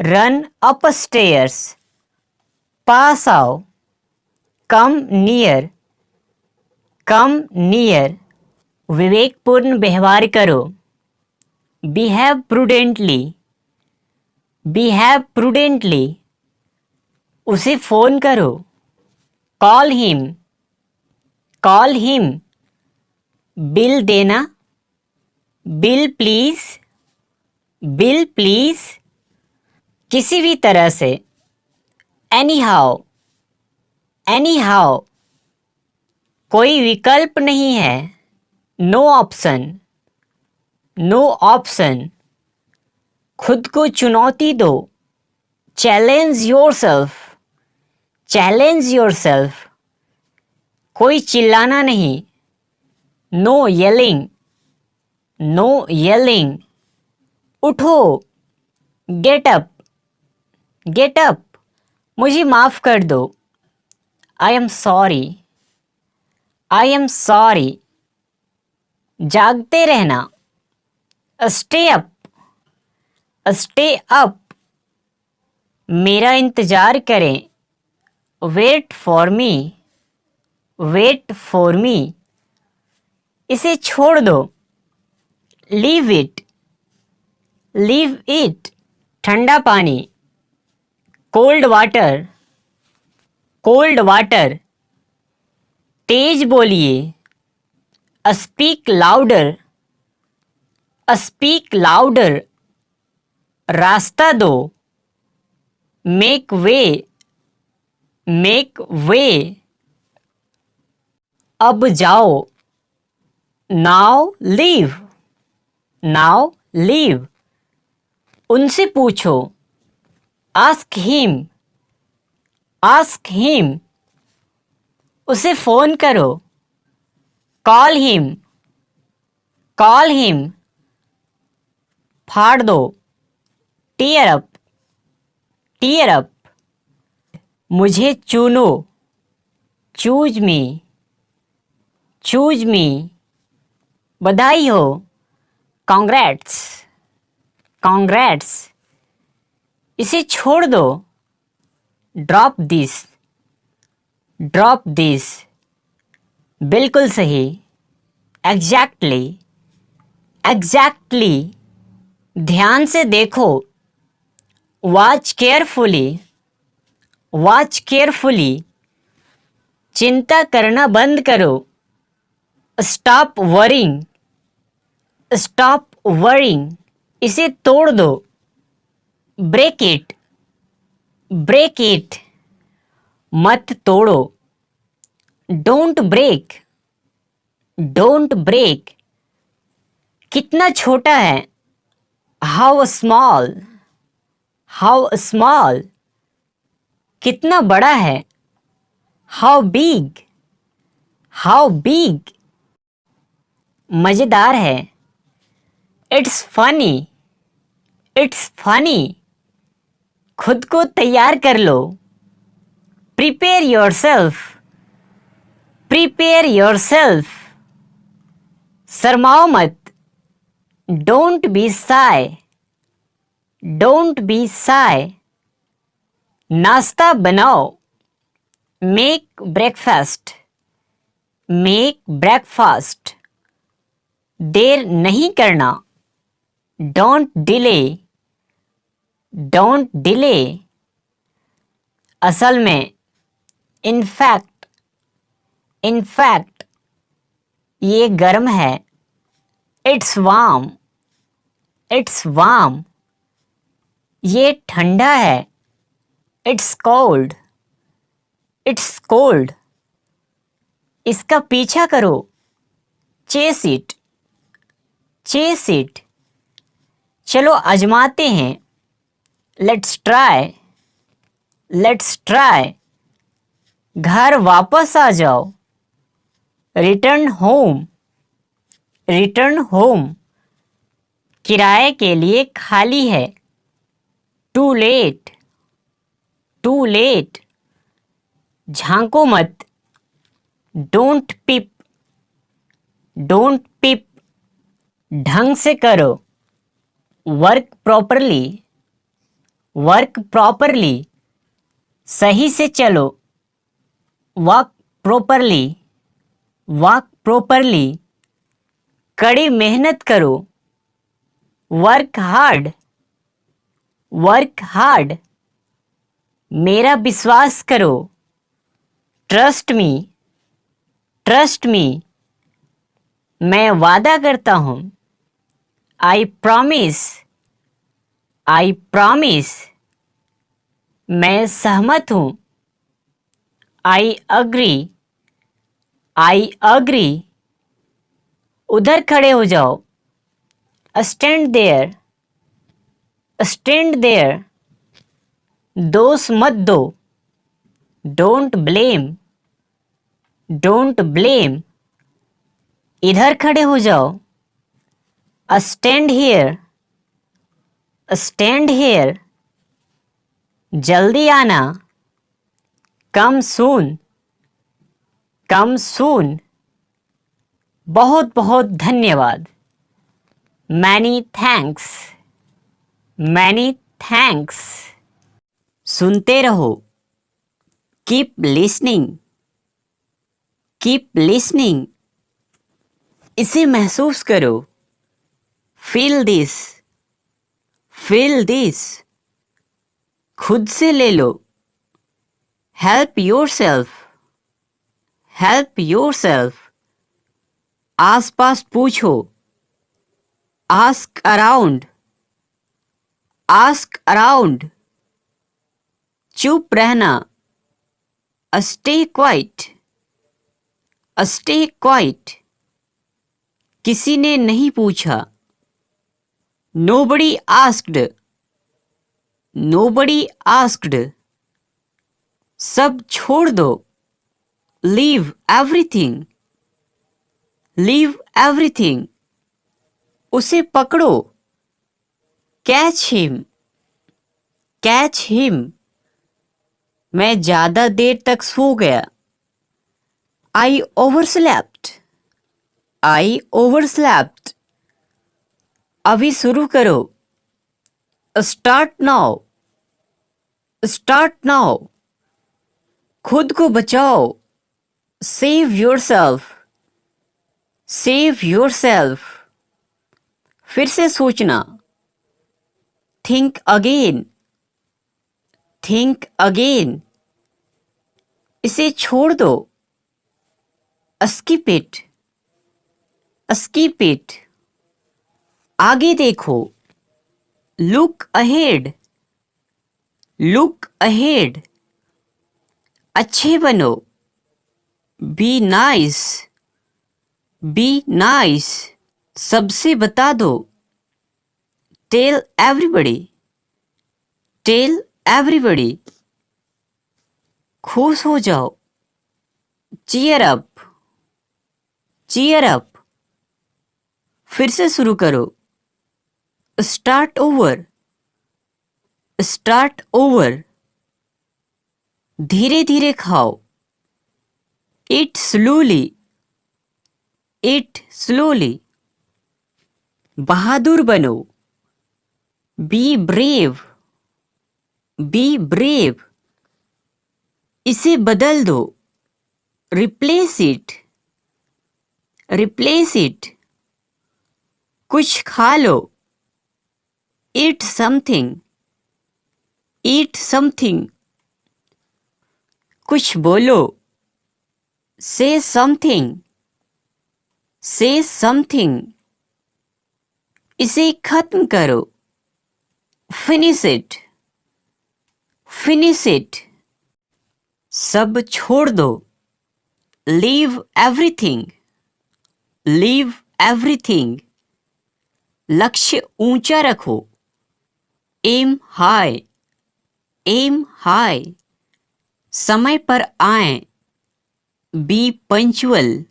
Speaker 1: run up stairs, पास आओ। कम नियर, कम नियर, विवेकपूर्ण व्यवहार करो। बिहेव प्रूडेंटली, बिहेव प्रूडेंटली, उसे फोन करो। Call him, call him, bill देना। बिल प्लीज, बिल प्लीज, किसी भी तरह से। एनी हाउ, एनी हाउ, कोई विकल्प नहीं है। नो ऑप्शन, नो ऑप्शन, खुद को चुनौती दो। चैलेंज योरसेल्फ, चैलेंज योरसेल्फ, कोई चिल्लाना नहीं। नो येलिंग, नो येलिंग, उठो। गेट अप, गेट अप, मुझे माफ कर दो। I am sorry, I am sorry, जागते रहना। स्टे अप, स्टे अप, मेरा इंतजार करें। Wait for me, wait for me, इसे छोड़ दो। लीव इट, लीव इट, ठंडा पानी। कोल्ड वाटर, कोल्ड वाटर, तेज बोलिए। स्पीक लाउडर, स्पीक लाउडर, रास्ता दो। मेक वे, मेक वे, अब जाओ। नाउ लीव, नाउ लीव, उनसे पूछो। आस्क हिम, आस्क हिम, उसे फोन करो। कॉल हिम, कॉल हिम, फाड़ दो। टीयर अप, टीयर अप, मुझे चुनो। चूज मी, चूज मी, बधाई हो। कॉन्ग्रेट्स, कॉन्ग्रेट्स, इसे छोड़ दो। ड्रॉप दिस, ड्रॉप दिस, बिल्कुल सही। एग्जैक्टली, एग्जैक्टली, ध्यान से देखो। वॉच केयरफुली, वॉच केयरफुली, चिंता करना बंद करो। स्टॉप वरिंग, स्टॉप वरिंग, इसे तोड़ दो। ब्रेक इट, ब्रेक इट, मत तोड़ो। डोंट ब्रेक, डोंट ब्रेक, कितना छोटा है। हाउ स्मॉल, हाउ स्मॉल, कितना बड़ा है। हाउ बिग, हाउ बिग, मजेदार है। इट्स फनी, इट्स फनी, खुद को तैयार कर लो। प्रिपेयर योरसेल्फ, प्रिपेयर योरसेल्फ, शर्माओ मत। Don't be shy, don't be shy, नाश्ता बनाओ। मेक ब्रेकफास्ट, मेक ब्रेकफास्ट, देर नहीं करना। डोंट डिले, डोंट डिले, असल में। इनफैक्ट, इनफैक्ट, ये गर्म है। इट्स वार्म, इट्स वार्म, ये ठंडा है। इट्स कोल्ड, इट्स कोल्ड, इसका पीछा करो। चेस इट, चेस इट, चलो आजमाते हैं। लेट्स ट्राई, लेट्स ट्राई, घर वापस आ जाओ। रिटर्न होम, रिटर्न होम, किराए के लिए खाली है। टू लेट, टू लेट, झांको मत। डोंट पिप, डोंट पिप, ढंग से करो। वर्क प्रॉपरली, वर्क प्रॉपरली, सही से चलो। वॉक प्रॉपरली, वॉक प्रॉपरली, कड़ी मेहनत करो। वर्क हार्ड, वर्क हार्ड, मेरा विश्वास करो। ट्रस्ट मी, ट्रस्ट मी, मैं वादा करता हूँ। आई प्रॉमिस, आई प्रॉमिस, मैं सहमत हूँ। आई अग्री, आई अग्री, उधर खड़े हो जाओ। स्टैंड देयर, स्टैंड देयर, दोष मत दो। डोंट ब्लेम, डोंट ब्लेम, इधर खड़े हो जाओ। स्टैंड हियर, स्टैंड हियर, जल्दी आना। कम सून, कम सून, बहुत बहुत धन्यवाद। मैनी थैंक्स, मैनी थैंक्स, सुनते रहो। कीप लिसनिंग, कीप लिसनिंग, इसे महसूस करो। फील दिस, फील दिस, खुद से ले लो। हेल्प योरसेल्फ, हेल्प योरसेल्फ, आसपास पूछो। आस्क अराउंड, आस्क अराउंड, चुप रहना। स्टे क्वाइट, स्टे क्वाइट, किसी ने नहीं पूछा। नोबडी आस्क्ड, नोबडी आस्क्ड, सब छोड़ दो। लीव एवरीथिंग, लीव एवरीथिंग, उसे पकड़ो। कैच हिम, कैच हिम, मैं ज्यादा देर तक सो गया। आई ओवरस्लेप्ट, आई ओवरस्लेप्ट, अभी शुरू करो। स्टार्ट नाउ, स्टार्ट नाउ, खुद को बचाओ। सेव योरसेल्फ, सेव योरसेल्फ, फिर से सोचना। थिंक अगेन, थिंक अगेन, इसे छोड़ दो। स्किप इट, स्किप इट, आगे देखो, लुक अहेड, लुक अहेड। अच्छे बनो, बी नाइस, बी नाइस। सबसे बता दो, टेल एवरीबडी, टेल एवरीबडी। खुश हो जाओ, चीयर अप, चीयर अप। फिर से शुरू करो, स्टार्ट ओवर, स्टार्ट ओवर। धीरे धीरे खाओ, ईट स्लोली, ईट स्लोली। बहादुर बनो, बी ब्रेव, बी ब्रेव। इसे बदल दो, रिप्लेस इट, रिप्लेस इट। कुछ खा लो, ईट समथिंग, ईट समथिंग। कुछ बोलो, से समथिंग, से समथिंग। इसे खत्म करो, फिनिश इट, फिनिश इट। सब छोड़ दो, लीव एवरीथिंग, लीव एवरीथिंग। लक्ष्य ऊंचा रखो, एम हाई, एम हाई। समय पर आए, बी पंचुअल,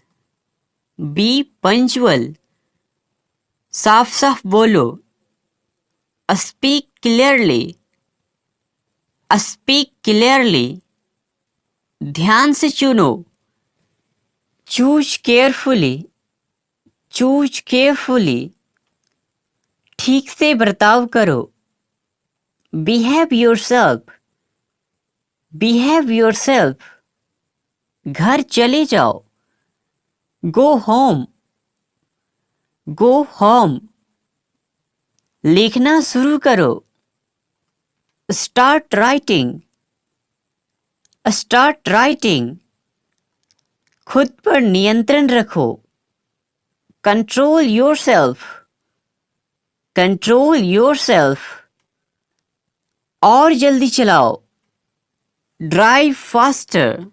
Speaker 1: बी पंचुअल। साफ साफ बोलो, स्पीक क्लियरली, स्पीक क्लियरली। ध्यान से चुनो, चूज केयरफुली, चूज केयरफुली। ठीक से बर्ताव करो, बिहेव योरसेल्फ, बिहेव योरसेल्फ। घर चले जाओ, गो होम, गो होम। लिखना शुरू करो, स्टार्ट राइटिंग, स्टार्ट राइटिंग। खुद पर नियंत्रण रखो, कंट्रोल योरसेल्फ, कंट्रोल योरसेल्फ। और जल्दी चलाओ, ड्राइव फास्टर,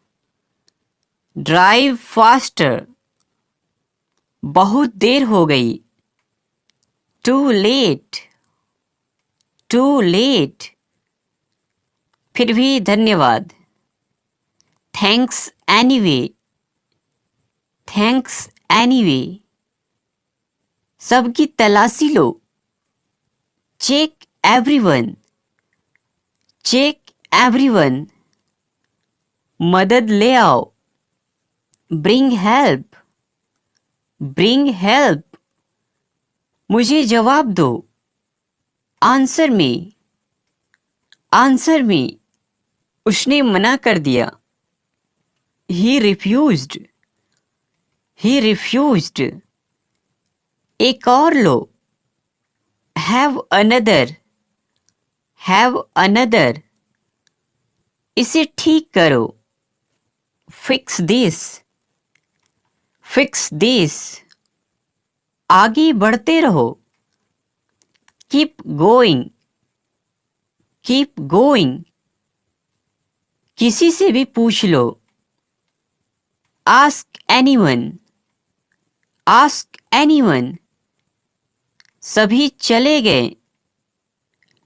Speaker 1: ड्राइव फास्टर। बहुत देर हो गई, टू लेट, टू लेट। फिर भी धन्यवाद, थैंक्स एनीवे, थैंक्स एनीवे। सबकी तलाशी लो, चेक एवरीवन, चेक एवरीवन। मदद ले आओ, ब्रिंग हेल्प, ब्रिंग हेल्प। मुझे जवाब दो, आंसर मी, आंसर मी। उसने मना कर दिया, ही रिफ्यूज्ड, ही रिफ्यूज्ड। एक और लो, हैव अनदर, हैव अनदर। इसे ठीक करो, फिक्स दिस, फिक्स दिस। आगे बढ़ते रहो, कीप गोइंग, कीप गोइंग। किसी से भी पूछ लो, आस्क एनीवन, आस्क एनीवन। सभी चले गए,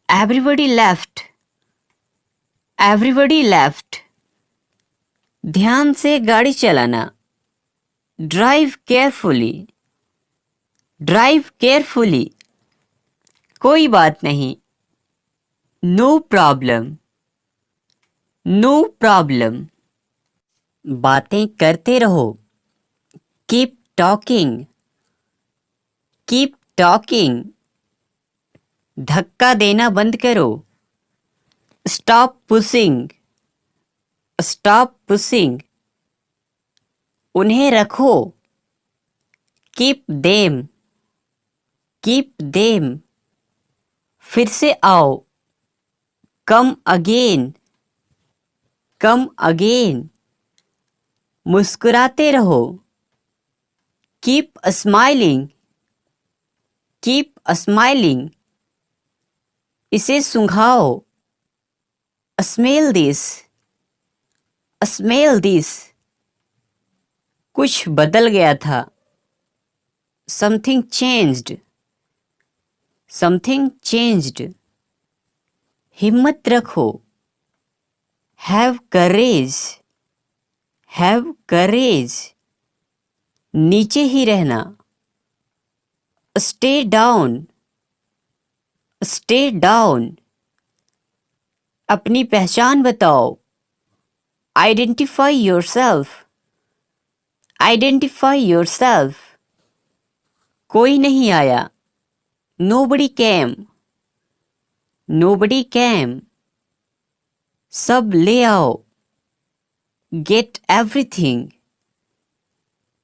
Speaker 1: एवरीबडी लेफ्ट, एवरीबडी लेफ्ट। ध्यान से गाड़ी चलाना, ड्राइव केयरफुली, ड्राइव केयरफुली। कोई बात नहीं, नो प्रॉब्लम, नो प्रॉब्लम। बातें करते रहो, कीप टॉकिंग, कीप टॉकिंग। धक्का देना बंद करो, स्टॉप पुशिंग, स्टॉप पुशिंग। उन्हें रखो, कीप देम, कीप देम। फिर से आओ, कम अगेन, कम अगेन। मुस्कुराते रहो, कीप स्माइलिंग, कीप स्माइलिंग, इसे सूंघाओ। स्मेल दिस, स्मेल दिस, कुछ बदल गया था। समथिंग चेंज्ड, समथिंग चेंज्ड, हिम्मत रखो। हैव करेज, हैव करेज, नीचे ही रहना। स्टे डाउन, स्टे डाउन, अपनी पहचान बताओ। आइडेंटिफाई योरसेल्फ, आइडेंटिफाई योरसेल्फ, कोई नहीं आया। नोबडी केम, नोबडी केम, सब ले आओ। गेट एवरीथिंग,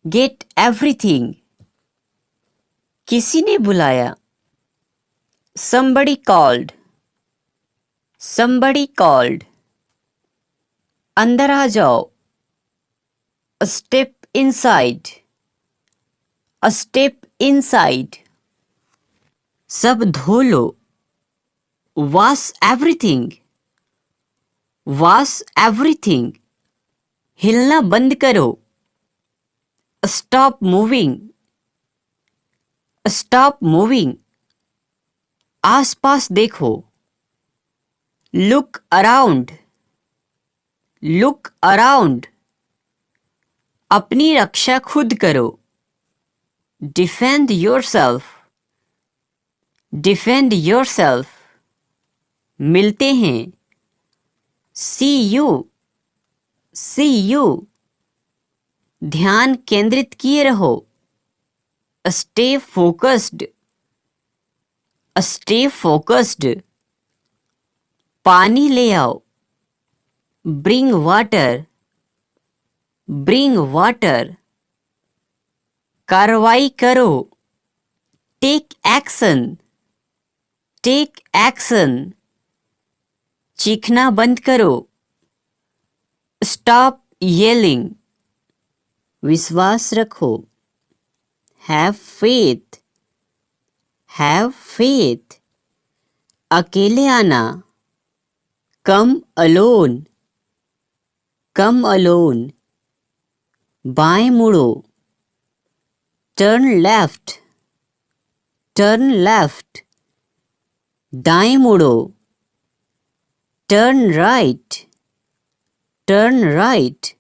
Speaker 1: गेट एवरीथिंग, किसी ने बुलाया। somebody called, somebody called, अंदर आ जाओ। a step inside, a step inside, सब धो लो। wash everything, wash everything, हिलना बंद करो। stop moving, stop moving, आसपास देखो। लुक अराउंड, लुक अराउंड, अपनी रक्षा खुद करो। डिफेंड योरसेल्फ, डिफेंड योरसेल्फ, मिलते हैं। सी यू, सी यू, ध्यान केंद्रित किए रहो। स्टे फोकस्ड, स्टे फोकस्ड, पानी ले आओ। ब्रिंग वाटर, ब्रिंग वाटर, कार्रवाई करो। टेक एक्शन, टेक एक्शन, चीखना बंद करो। स्टॉप येलिंग, विश्वास रखो। हैव फेथ, हैव फेथ, अकेले आना। कम अलोन, कम अलोन, बाएं मुड़ो। टर्न लेफ्ट, टर्न लेफ्ट, दाएं मुड़ो। टर्न राइट, टर्न राइट,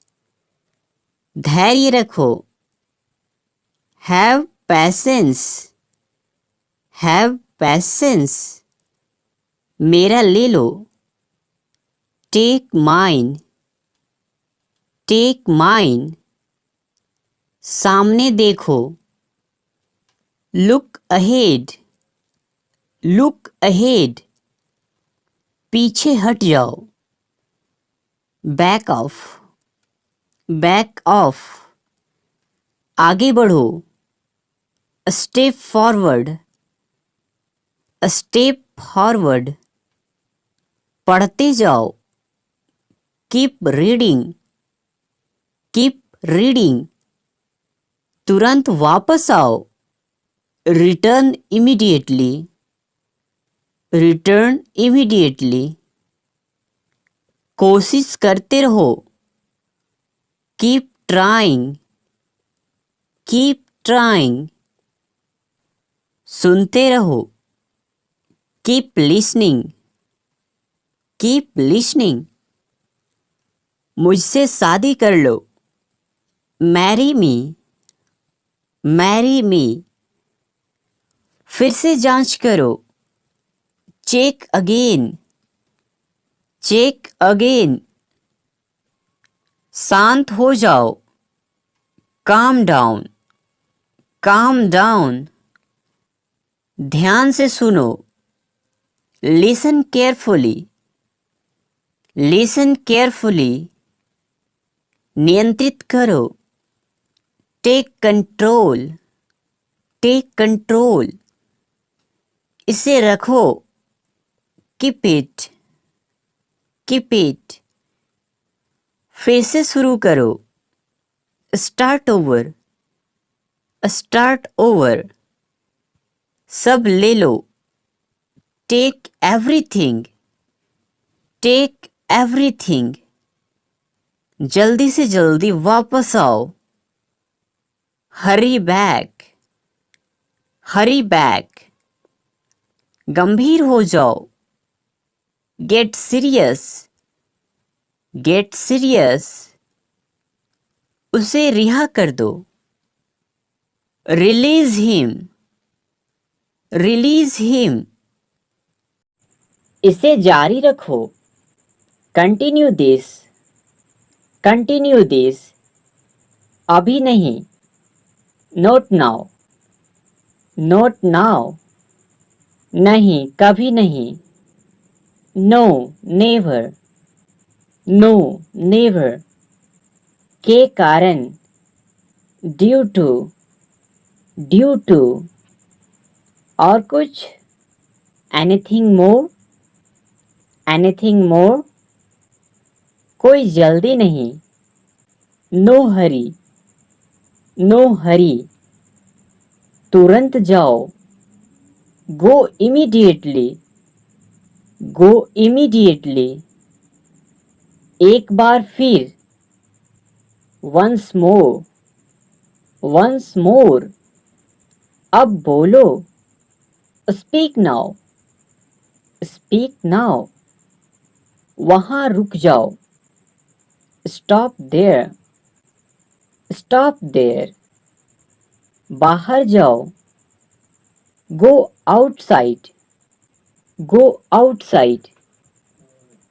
Speaker 1: धैर्य रखो। हैव पैसेंस, हैव पैसेंस, मेरा ले लो। टेक माइन, टेक माइन, सामने देखो। लुक अहेड, लुक अहेड, पीछे हट जाओ। बैक ऑफ, बैक ऑफ, आगे बढ़ो। स्टेप फॉरवर्ड, स्टेप फॉरवर्ड, पढ़ते जाओ। कीप रीडिंग, कीप रीडिंग, तुरंत वापस आओ। रिटर्न इमीडिएटली, रिटर्न इमीडिएटली, कोशिश करते रहो। कीप ट्राइंग, कीप ट्राइंग, सुनते रहो। कीप लिसनिंग, कीप लिसनिंग, मुझसे शादी कर लो। मैरी मी, मैरी मी, फिर से जांच करो। चेक अगेन, चेक अगेन, शांत हो जाओ। काम डाउन, काम डाउन, ध्यान से सुनो। लिसन केयरफुली, लिसन केयरफुली, नियंत्रित करो। टेक कंट्रोल, टेक कंट्रोल, इसे रखो। कीप इट, कीप इट, फिर से शुरू करो। स्टार्ट ओवर, स्टार्ट ओवर, सब ले लो, टेक एवरीथिंग, टेक एवरीथिंग। जल्दी से जल्दी वापस आओ, हरी बैक, हरी बैक। गंभीर हो जाओ, गेट सीरियस, गेट सीरियस। उसे रिहा कर दो, रिलीज हिम, रिलीज हिम। इसे जारी रखो, कंटिन्यू दिस, कंटिन्यू दिस। अभी नहीं, नॉट नाउ, नॉट नाउ। नहीं, कभी नहीं, नो नेवर, नो नेवर। के कारण, ड्यू टू, ड्यू टू। और कुछ, एनीथिंग मोर, एनीथिंग मोर। कोई जल्दी नहीं, नो हरी, नो हरी। तुरंत जाओ, गो इमीडिएटली, गो इमीडिएटली। एक बार फिर, वंस मोर, वंस मोर। अब बोलो, स्पीक नाउ, स्पीक नाउ। वहां रुक जाओ, स्टॉप देयर, स्टॉप देयर। बाहर जाओ, गो आउटसाइड, गो आउटसाइड।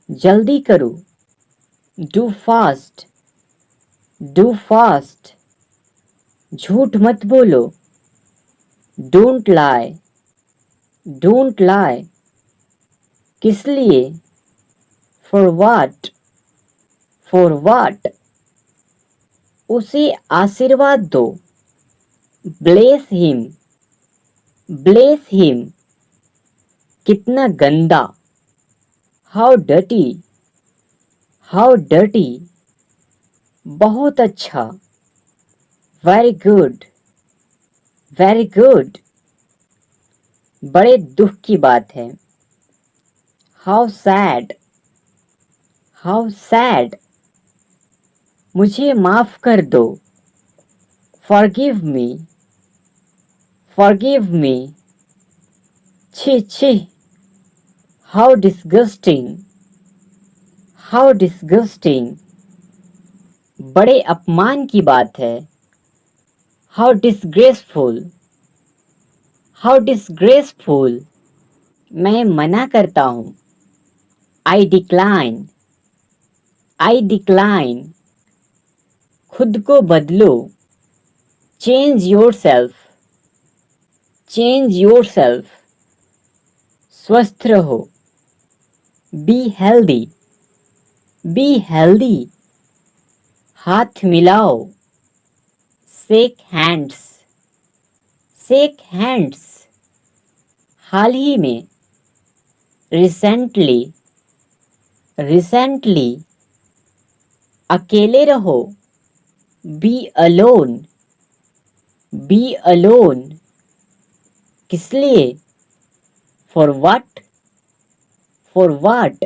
Speaker 1: जल्दी करो, डू फास्ट, डू फास्ट। झूठ मत बोलो, डोंट लाई, डोंट लाई। किस लिए, फॉर व्हाट, फॉर व्हाट। उसे आशीर्वाद दो, ब्लेस हिम, ब्लेस हिम। कितना गंदा, हाउ डर्टी, हाउ डर्टी। बहुत अच्छा, वेरी गुड, वेरी गुड। बड़े दुख की बात है, हाउ सैड, हाउ सैड। मुझे माफ कर दो, फॉरगिव मी, फॉरगिव मी। छी छी, हाउ डिस्गस्टिंग, हाउ डिस्गस्टिंग। बड़े अपमान की बात है, हाउ डिसग्रेसफुल, हाउ डिसग्रेसफुल। मैं मना करता हूँ, आई डिक्लाइन, आई डिक्लाइन। खुद को बदलो, change your self, change your self. स्वस्थ रहो, बी हेल्दी, बी हेल्दी। हाथ मिलाओ, शेक हैंड्स, शेक हैंड्स। हाल ही में, रिसेंटली, रिसेंटली। अकेले रहो, बी अलोन, बी अलोन। किस लिए, फॉर व्हाट, फॉर व्हाट।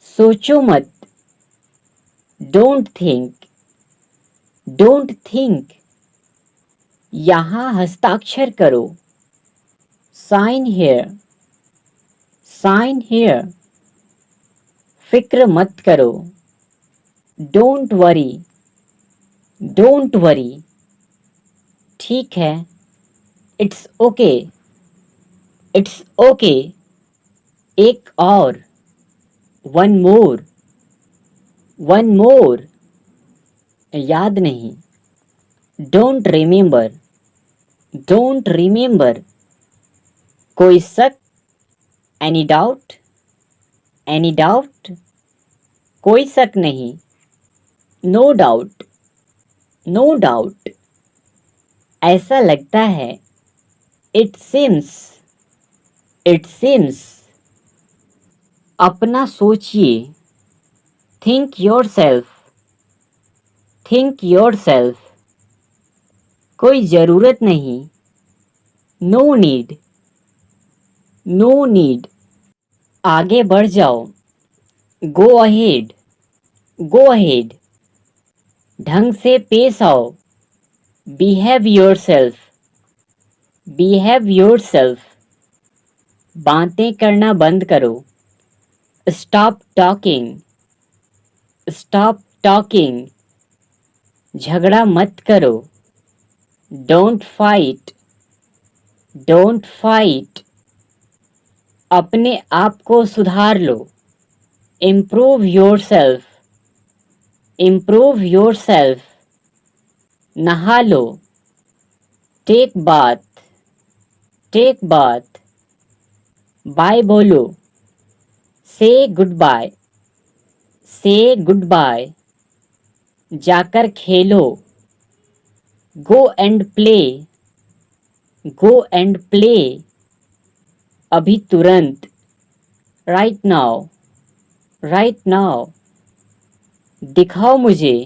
Speaker 1: सोचो मत, डोंट थिंक, डोंट थिंक। यहाँ हस्ताक्षर करो, साइन हियर, साइन हियर। फिक्र मत करो, डोंट वरी, डोंट वरी। ठीक है, इट्स ओके, इट्स ओके। एक और, वन मोर, वन मोर। याद नहीं, डोंट रिमेंबर, डोंट रिमेंबर। कोई शक, एनी डाउट, एनी डाउट। कोई शक नहीं, नो डाउट, नो डाउट। ऐसा लगता है, इट सीम्स, इट सीम्स। अपना सोचिए, think your self, think your self. कोई ज़रूरत नहीं, नो नीड, नो नीड। आगे बढ़ जाओ, गो अहेड, गो अहेड। ढंग से पेश आओ, बिहेव योरसेल्फ, बिहेव योरसेल्फ। बातें करना बंद करो, स्टॉप टॉकिंग, स्टॉप टॉकिंग। झगड़ा मत करो, डोंट फाइट, डोंट फाइट। अपने आप को सुधार लो, इम्प्रूव योरसेल्फ, इम्प्रूव योरसेल्फ। नहा लो, take bath, take bath. Bye बोलो, say good bye, say good bye. जाकर खेलो, go and play, go and play. अभी तुरंत, राइट नाउ, राइट नाउ। दिखाओ मुझे,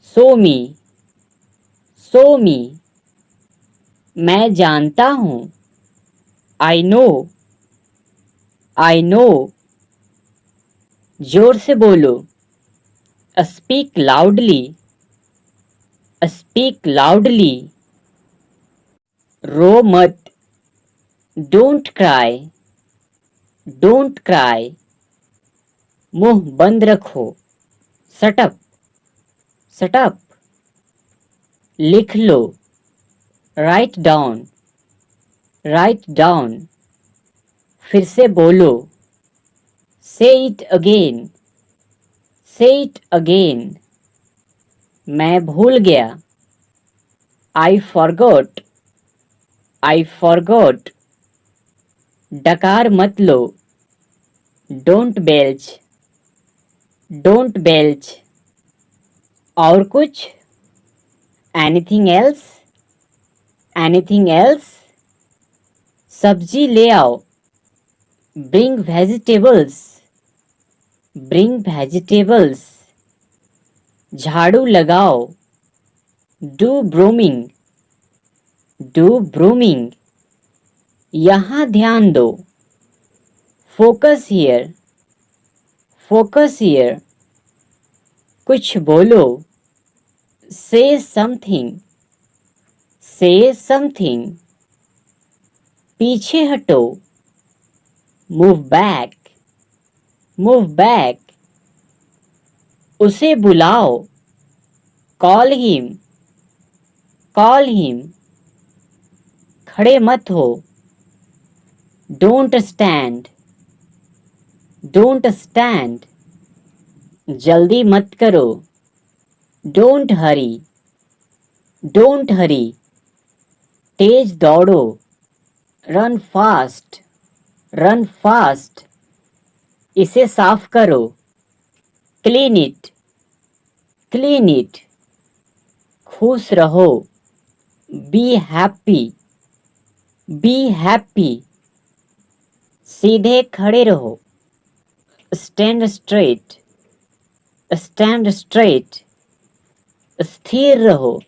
Speaker 1: शो मी, शो मी। मैं जानता हूँ, आई नो, आई नो। जोर से बोलो, स्पीक लाउडली, स्पीक लाउडली। रो मत, डोंट क्राई, डोंट क्राई। मुंह बंद रखो, शट अप, शट अप। लिख लो, राइट डाउन, राइट डाउन। फिर से बोलो, से इट अगेन, से इट अगेन। मैं भूल गया, आई फॉरगॉट, आई फॉरगॉट। डकार मत लो, डोंट बेल्च, डोंट बेल्च। और कुछ, एनीथिंग एल्स, एनीथिंग एल्स। सब्जी ले आओ, ब्रिंग वेजिटेबल्स, ब्रिंग वेजिटेबल्स। झाड़ू लगाओ, डू ब्रूमिंग, डू ब्रूमिंग। यहाँ ध्यान दो, फोकस हियर, फोकस हियर। कुछ बोलो, से समथिंग, से समथिंग। पीछे हटो, मूव बैक, मूव बैक। उसे बुलाओ, कॉल हिम, कॉल हिम। खड़े मत हो, डोंट स्टैंड, डोंट स्टैंड। जल्दी मत करो, डोंट हरी, डोंट हरी। तेज दौड़ो, रन फास्ट, रन फास्ट। इसे साफ करो, क्लीन इट, क्लीन इट। खुश रहो, बी हैप्पी, बी हैप्पी। सीधे खड़े रहो, स्टैंड स्ट्रेट, स्टैंड स्ट्रेट। स्थिर रहो,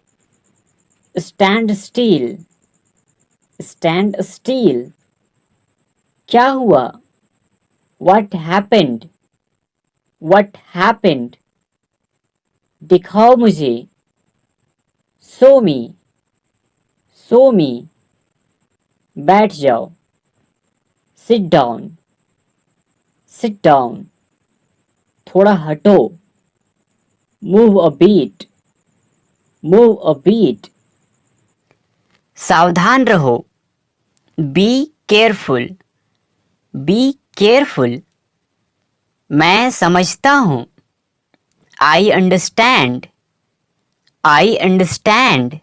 Speaker 1: स्टैंड स्टील, स्टैंड स्टील। क्या हुआ, व्हाट हैपेंड, व्हाट हैपेंड। दिखाओ मुझे, शो मी, शो मी। बैठ जाओ, सिट डाउन, सिट डाउन। थोड़ा हटो, move a bit, move a bit. सावधान रहो, बी केयरफुल, बी केयरफुल। मैं समझता हूँ, आई अंडरस्टैंड, आई अंडरस्टैंड।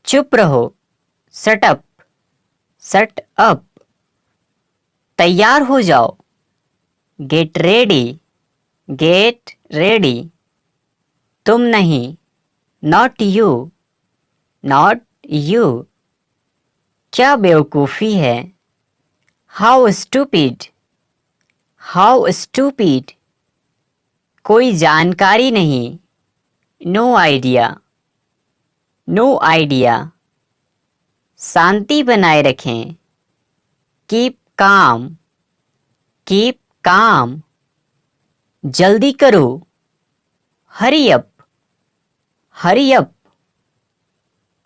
Speaker 1: चुप रहो, शट अप, शट अप। तैयार हो जाओ, गेट रेडी, गेट रेडी। तुम नहीं, नॉट यू, नॉट यू। क्या बेवकूफ़ी है, हाउ स्टूपिड, हाउ स्टूपिड। कोई जानकारी नहीं, नो आइडिया, नो आइडिया। शांति बनाए रखें। Keep calm, keep calm. जल्दी करो। Hurry up, hurry up.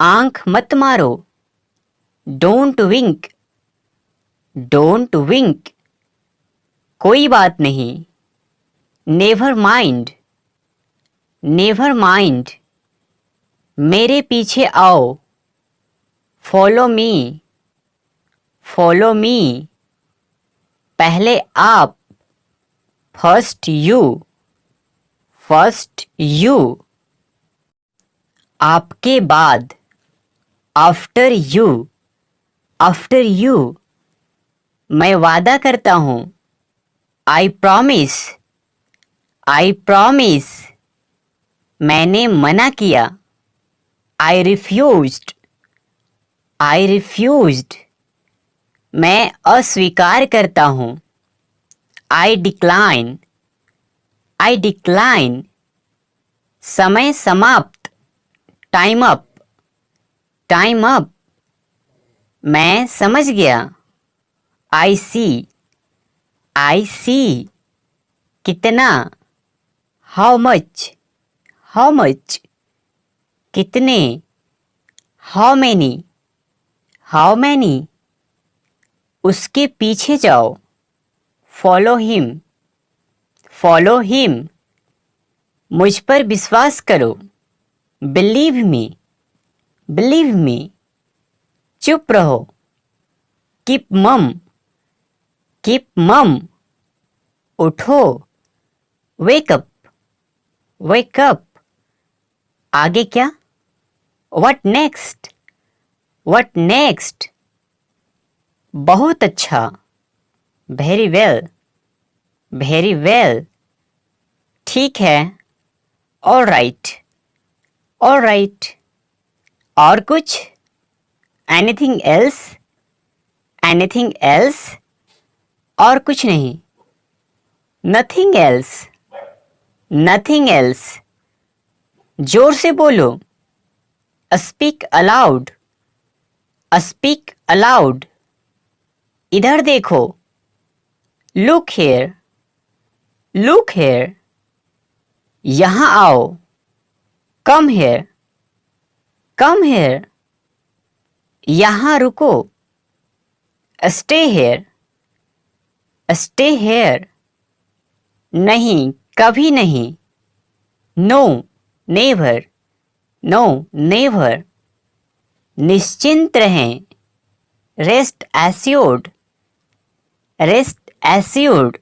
Speaker 1: आंख मत मारो। Don't wink, don't wink. कोई बात नहीं। Never mind, never mind. मेरे पीछे आओ। Follow me, follow me. पहले आप। First you, first you. आपके बाद। After you, after you. मैं वादा करता हूँ। I promise, I promise. मैंने मना किया। आई रिफ्यूज्ड, आई रिफ्यूज्ड। मैं अस्वीकार करता हूँ। I decline, I decline. समय समाप्त। Time up, time up. मैं समझ गया। I see, I see. कितना। How much, how much. कितने। How many, how many. उसके पीछे जाओ। Follow him, follow him. मुझ पर विश्वास करो। Believe me, believe me. चुप रहो। Keep mum, keep mum. उठो। Wake up, wake up. आगे क्या। What next, what next. बहुत अच्छा। Very well, very well. ठीक है। All right, all right. और कुछ। Anything else, anything else. और कुछ नहीं। Nothing else, nothing else. जोर से बोलो। Speak aloud, speak aloud. इधर देखो। Look here, look here. यहाँ आओ। Come here, come here. यहाँ रुको। Stay here, stay here. नहीं, कभी नहीं। No, never, no, never. निश्चिंत रहें। Rest assured, rest assured.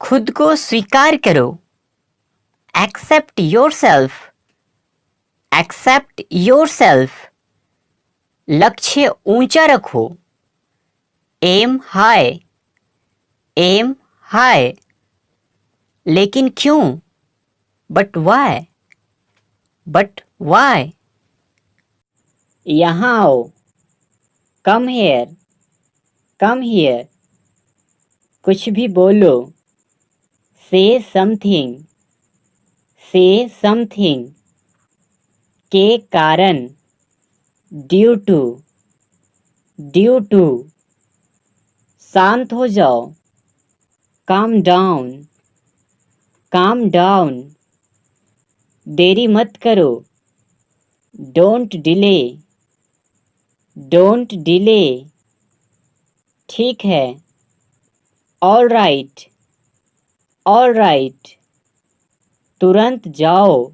Speaker 1: खुद को स्वीकार करो। Accept yourself, accept yourself. लक्ष्य ऊंचा रखो। Aim high, aim high. लेकिन क्यों। But why, but why. यहाँ आओ। Come here, come here. कुछ भी बोलो। Say something, say something. के कारण। Due to, due to. शांत हो जाओ। Calm down, calm down. देरी मत करो। Don't delay, don't delay. ठीक है। All right, all right. तुरंत जाओ।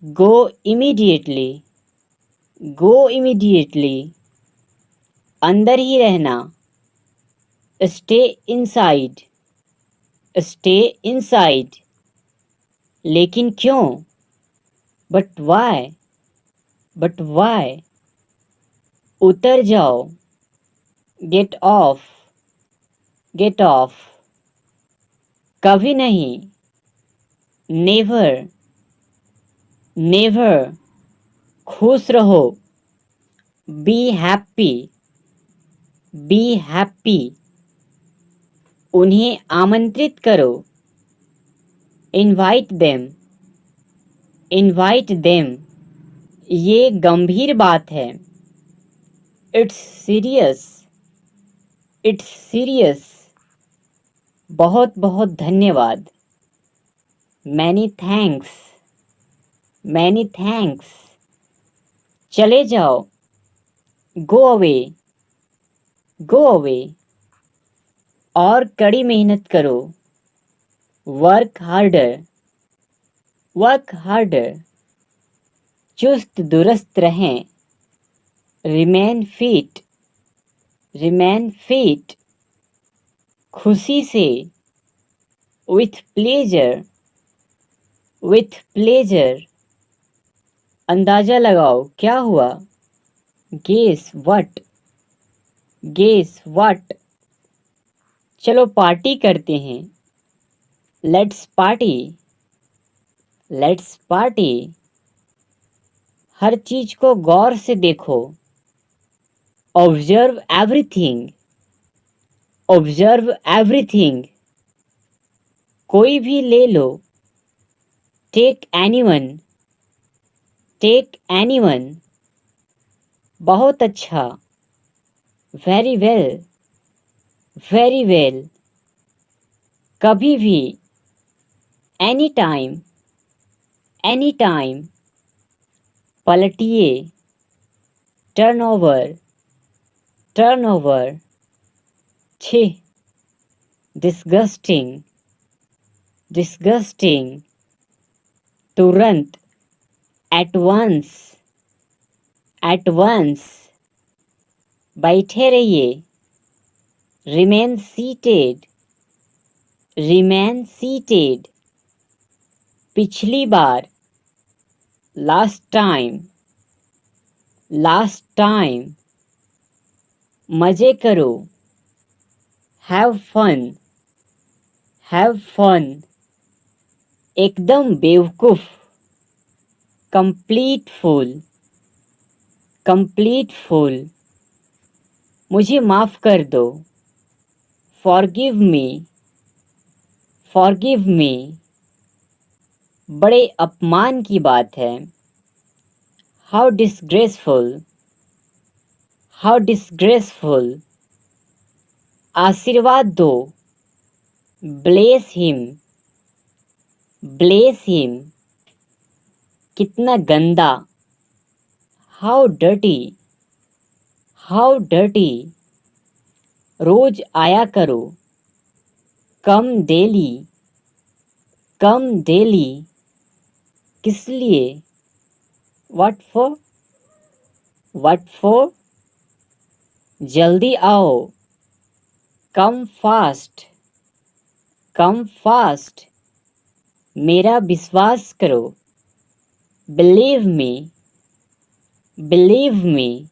Speaker 1: Go immediately, go immediately. अंदर ही रहना। Stay inside, stay inside. लेकिन क्यों। But why, but why. उतर जाओ। Get off, get off. कभी नहीं। Never, never. खुश रहो। Be happy, be happy. उन्हें आमंत्रित करो। Invite them, invite them. ये गंभीर बात है। It's serious, it's serious. बहुत बहुत धन्यवाद। Many thanks, many thanks. चले जाओ, गो अवे, गो अवे। और कड़ी मेहनत करो, वर्क हार्डर, वर्क हार्डर। चुस्त दुरुस्त रहें, रिमेन फिट, रिमेन फिट। खुशी से, विथ प्लेजर, विथ प्लेजर। अंदाजा लगाओ क्या हुआ, गेस व्हाट, गेस व्हाट। चलो पार्टी करते हैं, लेट्स पार्टी, लेट्स पार्टी। हर चीज को गौर से देखो, ऑब्जर्व एवरीथिंग, ऑब्जर्व एवरीथिंग। कोई भी ले लो, टेक एनीवन, टेक एनीवन। बहुत अच्छा, वेरी वेल, वेरी वेल। कभी भी, एनी टाइम, एनी टाइम। पलटिए, टर्न ओवर, टर्न ओवर। छी, डिस्गस्टिंग, डिस्गस्टिंग। तुरंत, एट वंस, एट वंस। बैठे रहिए, रिमेन सीटेड, रिमेन सीटेड। पिछली बार, लास्ट टाइम, लास्ट टाइम। मजे करो, हैव फन, हैव फन। एकदम बेवकूफ, कंप्लीट फूल, कंप्लीट फूल। मुझे माफ कर दो, फॉरगिव मी, फॉरगिव मी। बड़े अपमान की बात है, हाउ डिसग्रेसफुल, हाउ डिसग्रेसफुल। आशीर्वाद दो, ब्लेस हिम, ब्लेस हिम। कितना गंदा, हाउ डर्टी, हाउ डर्टी। रोज आया करो, कम डेली, कम डेली। किस लिए, व्हाट फॉर, व्हाट फॉर। जल्दी आओ, कम फास्ट, कम फास्ट। मेरा विश्वास करो, बिलीव मी, बिलीव मी।